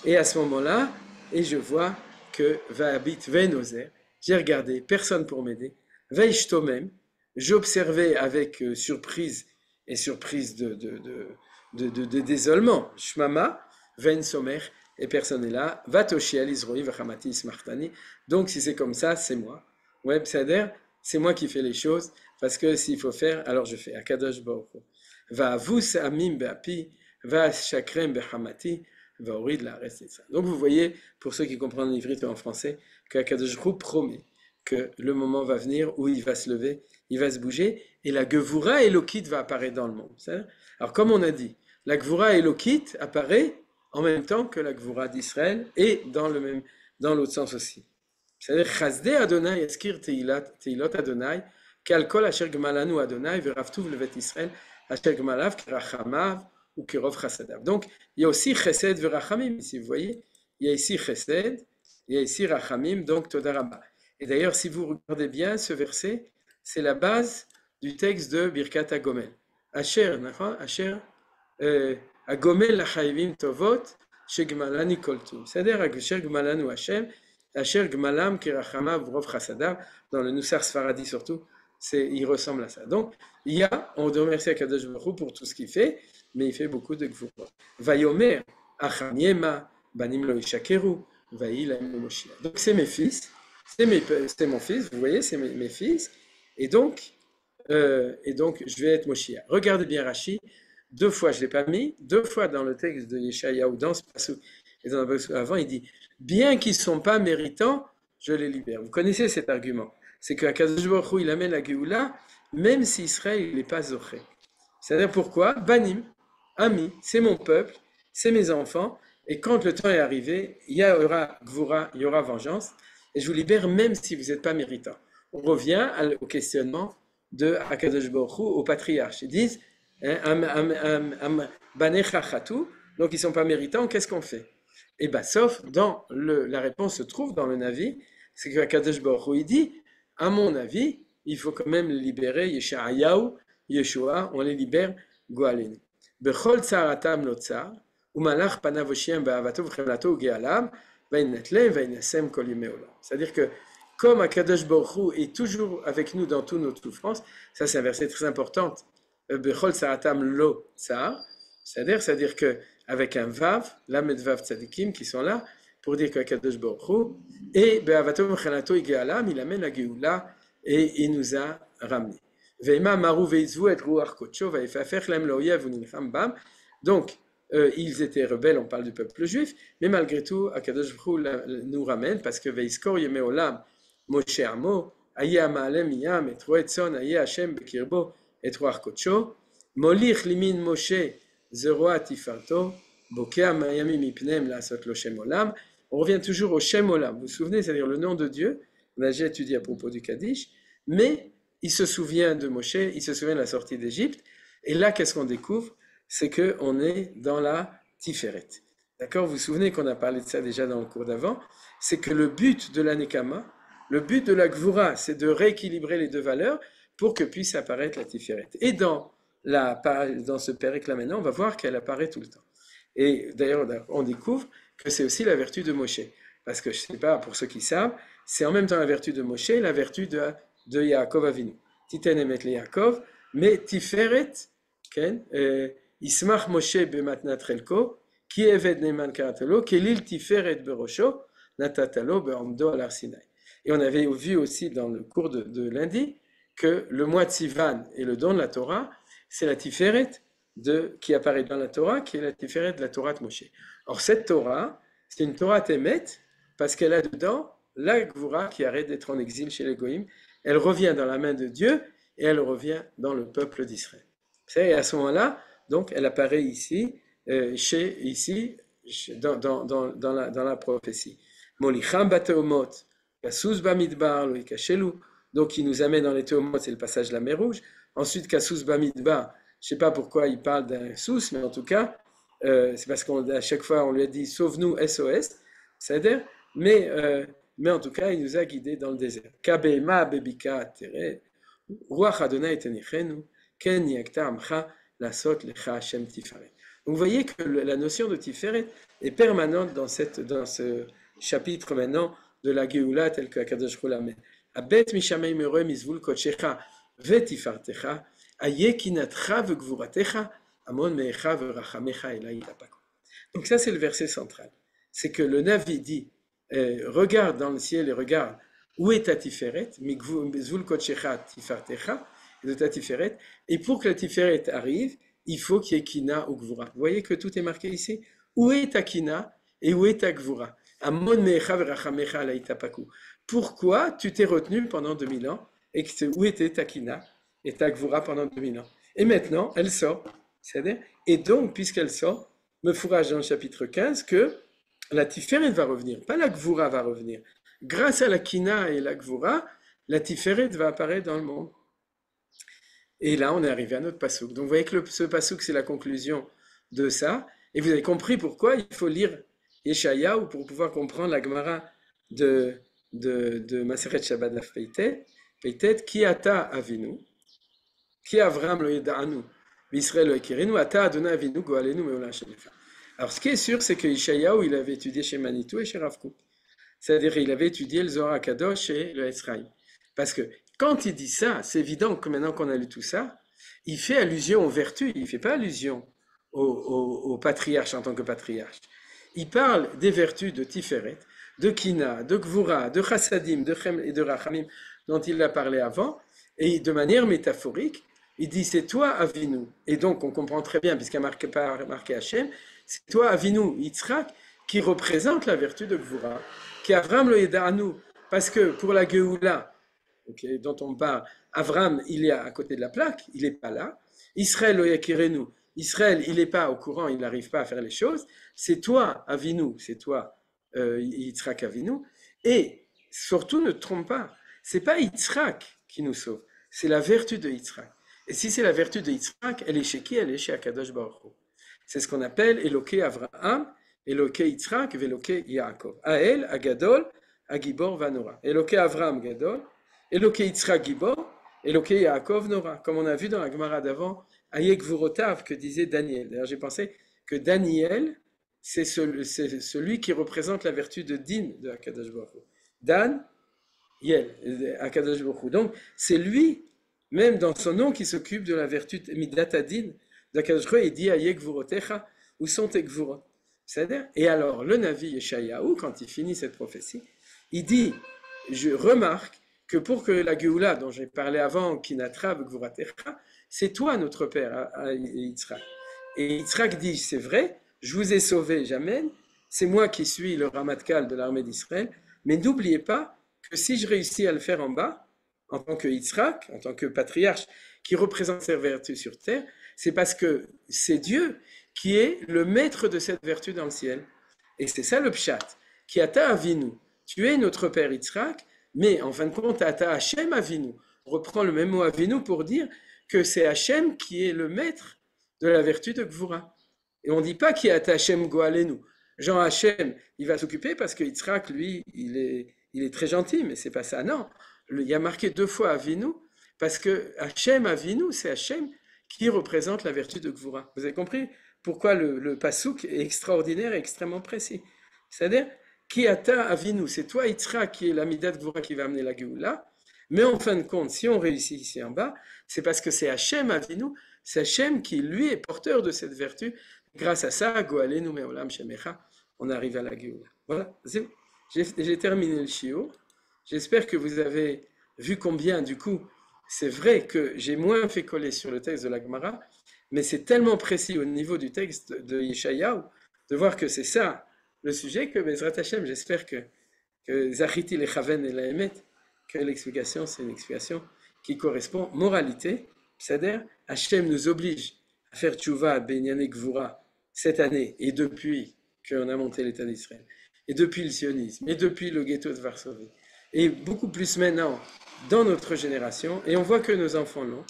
Et à ce moment-là, et je vois que va abit ven ozer, j'ai regardé, personne pour m'aider. Veishtomem, j'observais avec surprise et surprise de désolement. Shmama, Ven Somer, et personne n'est là. Va toshi al Izroi, vachamati ismartani. Donc, si c'est comme ça, c'est moi. Ouais, c'est moi qui fais les choses, parce que s'il faut faire, alors je fais. Akadosh Baruch Hu. Va avus amim be'api, va shakrem be'hamati, va orid la reste. Donc, vous voyez, pour ceux qui comprennent l'ivrit en français, que Akadosh Baruch Hu promet que le moment va venir où il va se lever, il va se bouger, et la Gevura Elokit va apparaître dans le monde. Alors, comme on a dit, la Gevura Elokit apparaît en même temps que la Gevura d'Israël et dans l'autre sens aussi. C'est-à-dire, Chazdei Adonai Eskir Teilot Adonai, Kal Kol Asher Gmalanu Adonai, Veraftuv Levet Israël, Asher Gmalav, Kirachamav ou Kirov Chasadav. Donc, il y a aussi Chesed Verachamim, ici, vous voyez. Il y a ici Chesed, il y a ici Rachamim, donc Todarabah. Et d'ailleurs, si vous regardez bien ce verset, c'est la base du texte de Birkat HaGomel. Asher, Asher, Agomel lachayvim tovot, shegmalani koltu. C'est-à-dire, Asher gmalanu Hashem, Asher gmalam kirachamav rov chasadav, dans le Nusar Sfaradi surtout, il ressemble à ça. Donc, on doit remercier Akadosh Baruch Hu pour tout ce qu'il fait, mais il fait beaucoup de gvurot. Vayomer, acham yema, banim lo ishakeru, vayilam Moshiach. Donc, c'est mes fils, c'est mon fils, vous voyez, c'est mes fils, et donc, je vais être Moshiach. Regardez bien Rashi. 2 fois, je ne l'ai pas mis. 2 fois dans le texte de Yeshayahu, dans ce passage, et dans le passage avant, il dit bien qu'ils ne sont pas méritants, je les libère. Vous connaissez cet argument. C'est qu'Akadosh Baruch Hu, il amène la Géoula, même si Israël n'est pas Zoché. C'est-à-dire pourquoi? Banim, Ami, c'est mon peuple, c'est mes enfants, et quand le temps est arrivé, il y aura Gvura, il y aura vengeance, et je vous libère même si vous n'êtes pas méritant. On revient au questionnement de Akadosh Baruch Hu, aux patriarches. Ils disent donc ils ne sont pas méritants, qu'est-ce qu'on fait? Et bien, sauf dans la réponse se trouve dans le Navi, c'est que Akadosh Baruch Hu, il dit, à mon avis, il faut quand même libérer Yeshayahu, Yeshua, on les libère, Goalenu. Bechol tsaratam lo tsar, umalach panav Hoshem be'avato v'chemlato u'ge'alam, va'inatlem va'inasem kol yemei olam. C'est-à-dire que comme Akadosh Baruch Hu est toujours avec nous dans toutes nos souffrances, ça c'est un verset très important, Bechol tsaratam lo tsar, c'est-à-dire que avec un vav, lamed vav tzadikim qui sont là, pour dire qu'Akadosh Baruch Hu, et be'avato v'chemlato u'ge'alam, il amène la Géoula et il nous a ramenés. Donc, ils étaient rebelles, on parle du peuple juif, mais malgré tout, Akadosh Baruch Hu nous ramène parce que Veiskor Yemei Olam, Moshe Amo, Aye Amaalem Yam, et Roe Tzon, Aye Hashem Bekirbo, et Roach Kodsho, Molich Limin Moshe, Zeroa Tifarto, Bokea Mayami Mipnem, Lasot Lo Shem Olam. On revient toujours au Shem Olam. Vous vous souvenez, c'est-à-dire le nom de Dieu, on a déjà étudié à propos du Kaddish, mais il se souvient de Moshe, il se souvient de la sortie d'Égypte, et là, qu'est-ce qu'on découvre? C'est qu'on est dans la Tiferet. D'accord? Vous vous souvenez qu'on a parlé de ça déjà dans le cours d'avant? C'est que le but de la Nekama, le but de la Gvura, c'est de rééquilibrer les deux valeurs pour que puisse apparaître la Tiferet. Et dans ce périple là maintenant, on va voir qu'elle apparaît tout le temps. Et d'ailleurs, on découvre que c'est aussi la vertu de Moshe. Parce que, je ne sais pas, pour ceux qui savent, c'est en même temps la vertu de Moshe, la vertu de Yaakov Avinu. Titen emet le Yaakov, mais Tiferet, Ismach Moshe bematnat relko, ki eved neman karatalo, kelil Tiferet berosho, natatalo be'amdo al Sinai. Et on avait vu aussi dans le cours de lundi que le mois de Sivan et le don de la Torah, c'est la Tiferet qui apparaît dans la Torah, qui est la Tiferet de la Torah de Moshe. Or, cette Torah, c'est une Torah Temet, parce qu'elle a dedans la Gvura qui arrête d'être en exil chez les Goïms. Elle revient dans la main de Dieu et elle revient dans le peuple d'Israël. Et à ce moment-là, donc, elle apparaît ici, dans la prophétie. Molicham bateomot, Kassus bamidbar, loikashelu. Donc, il nous amène dans les Théomot, c'est le passage de la mer Rouge. Ensuite, Kassus bamidbar, je ne sais pas pourquoi il parle d'un sous, mais en tout cas, c'est parce qu'à chaque fois, on lui a dit sauve-nous SOS, c'est-à-dire, mais en tout cas, il nous a guidés dans le désert. Kabema bebika tere, ruach Adonai tenichenu, ken yakta amcha lasot lecha Hashem tiferet. Donc, vous voyez que la notion de tiferet est permanente dans ce chapitre maintenant de la Géoula tel que Akadosh Hu l'amène. Abet mishamei merem izvul kodshecha vetifartecha, ayekinatcha vegvuratecha, amon meecha verachamecha elai tapaku. Donc ça c'est le verset central. C'est que le Navi dit, regarde dans le ciel et regarde où est ta tiferet, mizvul kodshecha tifartecha, de ta tiferet, et pour que la tiferet arrive, il faut qu'il y ait kina ou gvura. Vous voyez que tout est marqué ici. Où est ta kina et où est ta gvura? Amon meecha verachamecha elai tapaku. Pourquoi tu t'es retenu pendant 2000 ans et où était ta kina et ta gvura pendant 2000 ans? Et maintenant, elle sort. C'est-à-dire, et donc, puisqu'elle sort, me fourrage dans le chapitre 15 que la tiferet va revenir, pas la gvura va revenir. Grâce à la kina et la gvura, la tiferet va apparaître dans le monde. Et là, on est arrivé à notre pasouk. Donc, vous voyez que ce pasouk, c'est la conclusion de ça. Et vous avez compris pourquoi il faut lire Yeshayahu pour pouvoir comprendre la Gemara de Maseret Shabbat Daf Peitet, qui ata avinu, qui Avram lo yeda'anu, Israël lo ekirenu, ata Adonai avinu goalenu meolam shenifa. Alors, ce qui est sûr, c'est que Yeshayahu, il avait étudié chez Manitou et chez Rav Kook. C'est-à-dire, il avait étudié le Zohar HaKadosh et le Ezraïm. Parce que quand il dit ça, c'est évident que maintenant qu'on a lu tout ça, il fait allusion aux vertus, il ne fait pas allusion au patriarche en tant que patriarche. Il parle des vertus de Tiferet, de Kina, de Gvura, de Chassadim, de Chem et de Rachamim, dont il a parlé avant, et de manière métaphorique, il dit c'est toi Avinu, et donc on comprend très bien, puisqu'il a marqué Hachem, c'est toi Avinu, Yitzhak, qui représente la vertu de Gvura, qui Avram lo yeda'anu, parce que pour la Geoula, okay, dont on parle, Avram, il est à côté de la plaque, il n'est pas là, Israël lo yakirenu, Israël, il n'est pas au courant, il n'arrive pas à faire les choses, c'est toi Avinu, c'est toi Yitzhak Avinu, et surtout ne te trompe pas, c'est pas Yitzhak qui nous sauve, c'est la vertu de Yitzhak. Et si c'est la vertu de Yitzhak, elle est chez qui? Elle est chez Akadosh Baruch Hu. C'est ce qu'on appelle Eloké Avraham, Eloké Yitzhak, Veloké Yaakov. Ael, Agadol, Agibor, Vanora. Eloké Avraham, Gadol, Eloké Yitzhak, Gibor, Eloké Yaakov, Nora. Comme on a vu dans la Gemara d'avant, Ayek Vurotav, que disait Daniel. D'ailleurs, j'ai pensé que Daniel, c'est celui qui représente la vertu de Din de Akadosh Baruch Hu. Dan, Yel, Akadosh Baruch Hu. Donc, c'est lui, même dans son nom, qui s'occupe de la vertu de Midat Adin d'Akadosh Baruch Hu, il dit Ayek Vurotecha, où sont tes Gvurot? C'est-à-dire, et alors, le Navi Yeshayahu, quand il finit cette prophétie, il dit, je remarque que pour que la Géoula, dont j'ai parlé avant, Kinatra Gvuratecha, c'est toi notre père, Yitzhak. Et Yitzhak dit, c'est vrai, je vous ai sauvé, j'amène, c'est moi qui suis le Ramatkal de l'armée d'Israël, mais n'oubliez pas que si je réussis à le faire en bas, en tant que Yitzhak, en tant que patriarche qui représente ses vertus sur terre, c'est parce que c'est Dieu qui est le maître de cette vertu dans le ciel. Et c'est ça le pshat, qui ata avinu. Tu es notre père Yitzhak, mais en fin de compte, ata Hashem avinu. On reprend le même mot avinu pour dire que c'est Hashem qui est le maître de la vertu de Gvura. Et on ne dit pas qui ata Hashem goalenu. Jean Hashem, il va s'occuper parce que Yitzhak, lui, il est très gentil, mais c'est pas ça. Non, il y a marqué 2 fois avinu, parce que Hashem avinu, c'est Hashem qui représente la vertu de Gvura. Vous avez compris pourquoi le pasouk est extraordinaire et extrêmement précis. C'est-à-dire, qui ata avinu, c'est toi Yitzhak qui est la midat Gvura qui va amener la Géoula, mais en fin de compte, si on réussit ici en bas, c'est parce que c'est Hashem avinu, c'est Hashem qui lui est porteur de cette vertu. Grâce à ça, Goalenu meolam shemecha, on arrive à la Géoula. Voilà, j'ai terminé le shiur. J'espère que vous avez vu combien, du coup, c'est vrai que j'ai moins fait coller sur le texte de la Gemara, mais c'est tellement précis au niveau du texte de Yeshayahu de voir que c'est ça le sujet que Bezrat Hashem, j'espère que Zachiti le Chaven et la Emet, que l'explication, c'est une explication qui correspond moralité. C'est-à-dire, Hashem nous oblige à faire tchouva, Benyane Gvura, cette année, et depuis qu'on a monté l'État d'Israël, et depuis le sionisme, et depuis le ghetto de Varsovie, et beaucoup plus maintenant dans notre génération, et on voit que nos enfants l'ont.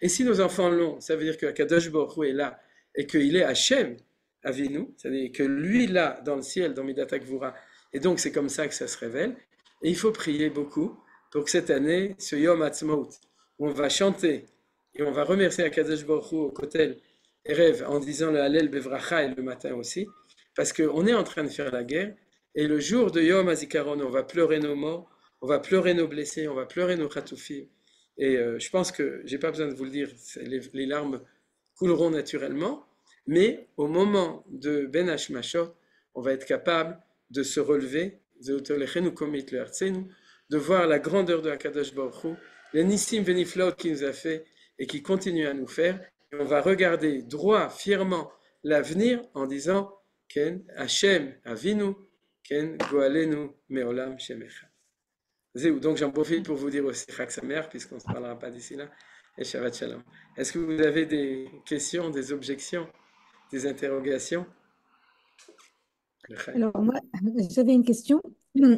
Et si nos enfants l'ont, ça veut dire que Kadosh Baruch Hu est là, et qu'il est Hashem Avinu, c'est-à-dire que lui là, dans le ciel, dans Midat Gvura, et donc c'est comme ça que ça se révèle. Et il faut prier beaucoup pour que cette année, ce Yom Ha'atzmaut, où on va chanter et on va remercier Akadosh Baruch Hu au Kotel Erev en disant le Hallel Bevracha et le matin aussi, parce qu'on est en train de faire la guerre. Et le jour de Yom HaZikaron, on va pleurer nos morts, on va pleurer nos blessés, on va pleurer nos Khatoufim. Et je pense que j'ai pas besoin de vous le dire, les larmes couleront naturellement. Mais au moment de Ben Hashmashot, on va être capable de se relever, de voir la grandeur de Akadosh Baruch Hu, les Nissim Veniflaot qu'il nous a fait et qui continue à nous faire. Et on va regarder droit, fièrement l'avenir en disant Ken Hashem Avinu, Ken Goalenu Meolam Shemecha. Donc j'en profite pour vous dire aussi Chag Sameach, puisqu'on ne se parlera pas d'ici là, et Shabbat Shalom. Est-ce que vous avez des questions, des objections, des interrogations? Alors moi, j'avais une question.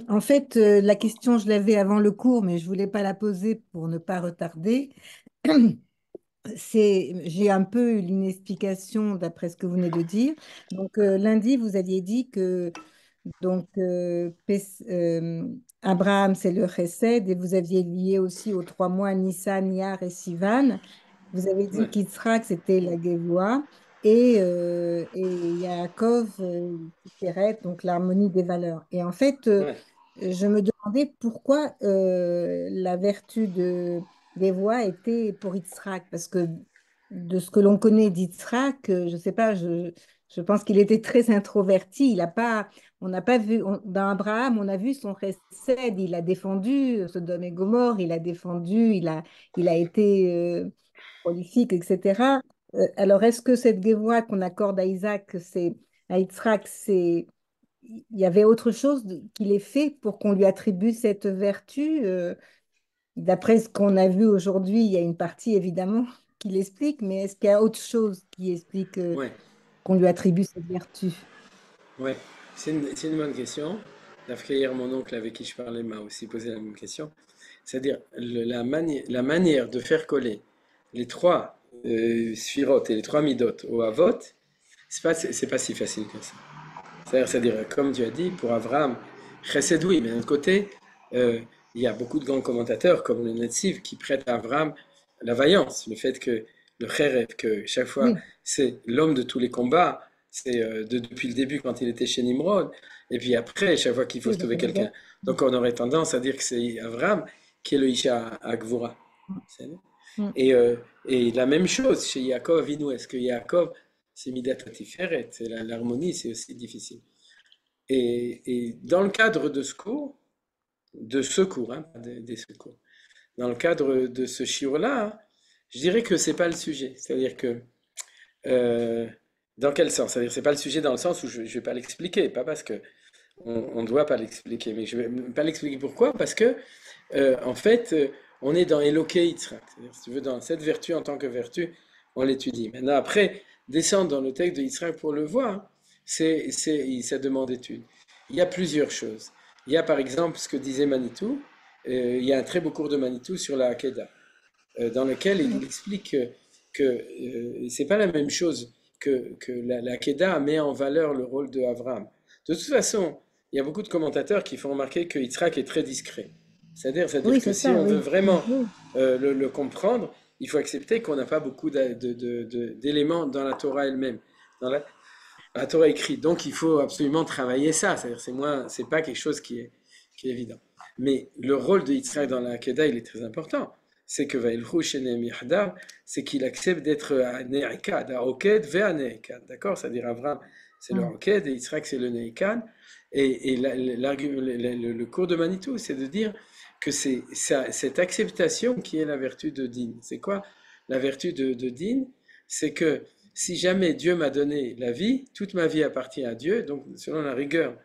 En fait, la question, je l'avais avant le cours, mais je ne voulais pas la poser pour ne pas retarder. J'ai un peu eu une explication d'après ce que vous venez de dire. Donc lundi, vous aviez dit que donc Abraham, c'est le Chesed, et vous aviez lié aussi aux 3 mois Nissan, Iyar et Sivan. Vous avez dit Ouais. qu'Yitzhak, c'était la Gévoua, et Yaakov, Tipheret, donc l'harmonie des valeurs. Et en fait, Ouais. je me demandais pourquoi la vertu de Gévoua était pour Yitzhak, parce que de ce que l'on connaît d'Yitzhak, je ne sais pas, je pense qu'il était très introverti. Il a pas, on n'a pas vu, dans Abraham, on a vu son recède, il a défendu Sodome et Gomorrhe, il a défendu, il a été prolifique, etc. Alors, est-ce que cette Gévoie qu'on accorde à Yitzhak, il y avait autre chose qu'il ait fait pour qu'on lui attribue cette vertu? D'après ce qu'on a vu aujourd'hui, il y a une partie évidemment qui l'explique, mais est-ce qu'il y a autre chose qui explique Ouais. qu'on lui attribue cette vertu? Ouais. C'est une bonne question. D'après hier, mon oncle avec qui je parlais m'a aussi posé la même question. C'est-à-dire la manière de faire coller les trois sphirotes et les trois midot au Havot, c'est pas si facile que ça. C'est-à-dire, comme tu as dit, pour Abraham, Chesed oui, mais d'un autre côté, il y a beaucoup de grands commentateurs comme le Netziv qui prêtent à Abraham la vaillance, le fait que le Cherev, que chaque fois Oui, c'est l'homme de tous les combats, c'est depuis le début quand il était chez Nimrod, et puis après, chaque fois qu'il faut oui, sauver quelqu'un. Donc on aurait tendance à dire que c'est Abraham qui est le Isha Agvura. Mm. Et la même chose chez Yaakov Avinu, est-ce que Yaakov, c'est Midat Tiferet, c'est l'harmonie, c'est aussi difficile. Et dans le cadre de secours, hein, pas des secours, dans le cadre de ce shiur-là, je dirais que c'est pas le sujet. C'est-à-dire que, dans quel sens? C'est-à-dire que c'est pas le sujet dans le sens où je vais pas l'expliquer, pas parce que on doit pas l'expliquer, mais je vais pas l'expliquer pourquoi, parce que, en fait, on est dans Eloké Yitzhak. C'est-à-dire, si tu veux, dans cette vertu en tant que vertu, on l'étudie. Maintenant, après, descendre dans le texte de Yitzhak pour le voir, ça demande étude. Il y a plusieurs choses. Il y a par exemple ce que disait Manitou, il y a un très beau cours de Manitou sur la Hakeda, dans lequel il explique que c'est pas la même chose que la Hakeda met en valeur le rôle de Abraham. De toute façon, il y a beaucoup de commentateurs qui font remarquer que Yitzhak est très discret. C'est-à-dire Oui, que c'est si ça, on veut oui. vraiment Oui. le comprendre, il faut accepter qu'on n'a pas beaucoup d'éléments dans la Torah elle-même, dans la Torah écrite. Donc il faut absolument travailler ça. C'est-à-dire c'est pas quelque chose qui est évident. Mais le rôle de Yitzhak dans la Hakeda, il est très important. C'est que Vailchu Shenem Yahdav, c'est qu'il accepte d'être un Ne'ekad, un Oked ve un Ne'ekad. D'accord? C'est-à-dire Abraham, c'est le Oked et Yitzhak, c'est le Ne'ekad. Et le cours de Manitou, c'est de dire que c'est cette acceptation qui est la vertu de Din. C'est quoi la vertu de Din? C'est que si jamais Dieu m'a donné la vie, toute ma vie appartient à Dieu, donc selon la rigueur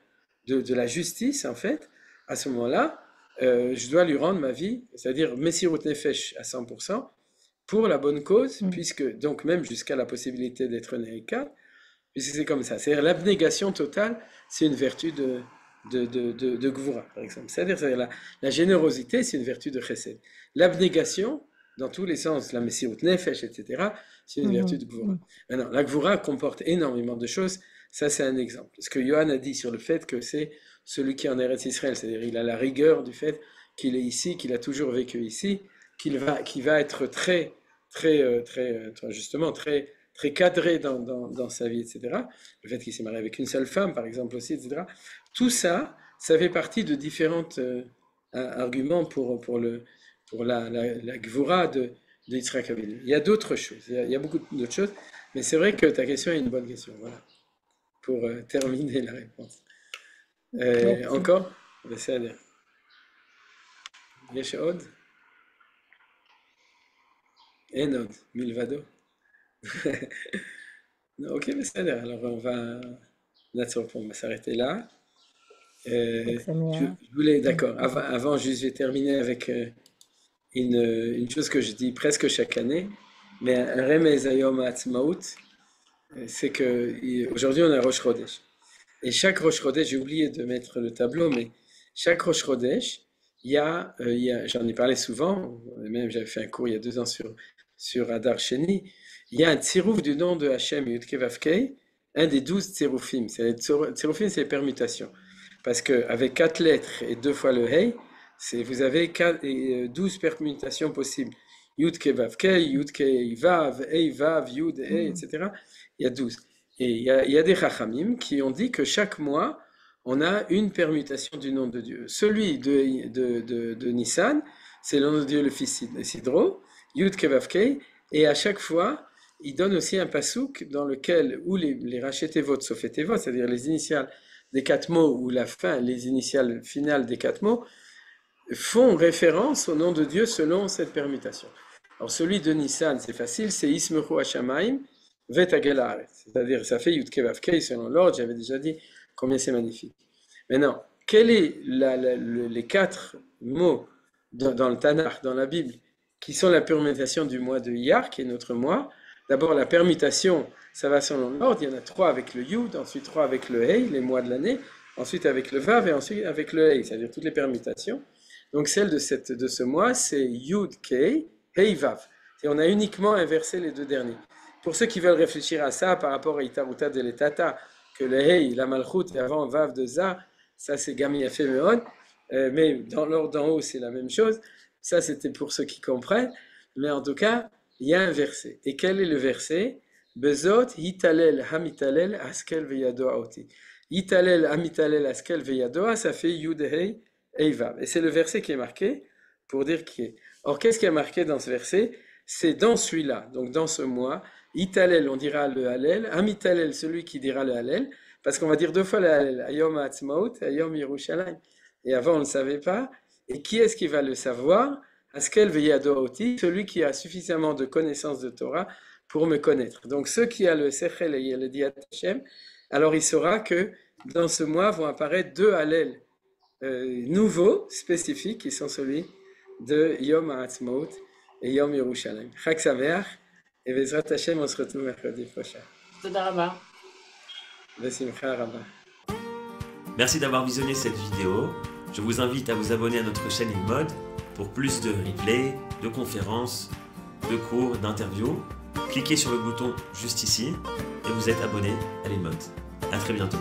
de la justice, en fait, à ce moment-là, je dois lui rendre ma vie, c'est-à-dire Messirut Nefesh à 100%, pour la bonne cause, puisque, donc même jusqu'à la possibilité d'être Neika, puisque c'est comme ça. C'est-à-dire l'abnégation totale, c'est une vertu de Gvura, par exemple. C'est-à-dire la générosité, c'est une vertu de Chesed. L'abnégation, dans tous les sens, la Messirut Nefesh, etc., c'est une vertu de Gvura. Maintenant, la Gvura comporte énormément de choses. Ça, c'est un exemple. Ce que Yohan a dit sur le fait que c'est celui qui est en Eretz Israël, c'est-à-dire il a la rigueur du fait qu'il est ici, qu'il a toujours vécu ici, qu'il va être justement très cadré dans sa vie, etc. Le fait qu'il s'est marié avec une seule femme, par exemple, aussi, etc. Tout ça, ça fait partie de différents arguments pour la Gvura de Yitzhak Avinu. Il y a d'autres choses, il y a beaucoup d'autres choses, mais c'est vrai que ta question est une bonne question, voilà, pour terminer la réponse. Encore? בסדר. יש עוד? אין עוד, מלבדו. Ok, בסדר, alors on va s'arrêter là. Je voulais, d'accord, avant juste, je vais terminer avec une chose que je dis presque chaque année, mais un remez ayom ha'atzmaut, c'est que aujourd'hui on a Rosh Chodesh. Et chaque Rosh Chodesh, j'ai oublié de mettre le tableau, mais chaque Rosh Chodesh, j'en ai parlé souvent, même j'avais fait un cours il y a 2 ans sur Adar Sheni, il y a un tsirouf du nom de Hachem Yud-Kei Vav-Kei, un des 12 tsiroufim. Tsiroufim, c'est les permutations. Parce qu'avec 4 lettres et 2 fois le Hei, vous avez 12 permutations possibles. Yud-Kei Vav-Kei, Yud-Kei Vav, Hei Vav, Yud, Hei, etc. Il y a 12. Et il y a des Chachamim qui ont dit que chaque mois, on a une permutation du nom de Dieu. Celui de Nissan, c'est le nom de Dieu le fils Sidro, Yud-Kei Vav-Kei, et à chaque fois, il donne aussi un pasouk dans lequel, où les rachetevot, sauf etevot, c'est-à-dire les initiales des 4 mots, ou la fin, les initiales finales des 4 mots, font référence au nom de Dieu selon cette permutation. Alors celui de Nissan, c'est facile, c'est Ismechu Hashamayim, Vetagel Haaretz. C'est-à-dire, ça fait Yud-Kei Vav-Kei selon l'ordre, j'avais déjà dit combien c'est magnifique. Maintenant, quels sont les 4 mots dans le Tanakh, dans la Bible, qui sont la permutation du mois de Iyar, qui est notre mois? D'abord, la permutation, ça va selon l'ordre. Il y en a 3 avec le Yud, ensuite 3 avec le Hei, les mois de l'année, ensuite avec le Vav et ensuite avec le Hei, c'est-à-dire toutes les permutations. Donc, celle de ce mois, c'est Yud, Kei, Hei, Vav. Et on a uniquement inversé les 2 derniers. Pour ceux qui veulent réfléchir à ça par rapport à Itaruta de l'Etata, que le Hei, la Malchut et avant Vav de Za, ça c'est Gami Yafé Meon, mais dans l'ordre d'en haut, c'est la même chose. Ça, c'était pour ceux qui comprennent. Mais en tout cas, il y a un verset. Et quel est le verset? Bezot, Yitalel, Hamitalel, Askel, Veyadoa, Oti. Yitalel, Hamitalel, Askel, Veyadoa, ça fait Yudhei, Eivav. Et c'est le verset qui est marqué pour dire qui est. Or, qu'est-ce qui est marqué dans ce verset? C'est dans celui-là, donc dans ce mois. Yitalel, on dira le Hallel. Hamitalel, celui qui dira le Hallel. Parce qu'on va dire 2 fois le Hallel. Ayom Ha'atzmaut, Ayom Yerushalayim. Et avant, on ne le savait pas. Et qui est-ce qui va le savoir? Askel Veyadoa Oti, celui qui a suffisamment de connaissances de Torah pour me connaître. Donc, ceux qui ont le Sechel et le Diat Hashem, alors il saura que dans ce mois vont apparaître 2 Hallel nouveaux, spécifiques, qui sont celui de Yom Ha'atzmaut et Yom Yerushalayim. Chag Sameach, et Bezrat Hashem, on se retrouve mercredi prochain. Toda Rabba. Besimcha Rabba. Merci d'avoir visionné cette vidéo. Je vous invite à vous abonner à notre chaîne InMode pour plus de replays, de conférences, de cours, d'interviews. Cliquez sur le bouton juste ici et vous êtes abonné à l'InMode. À très bientôt.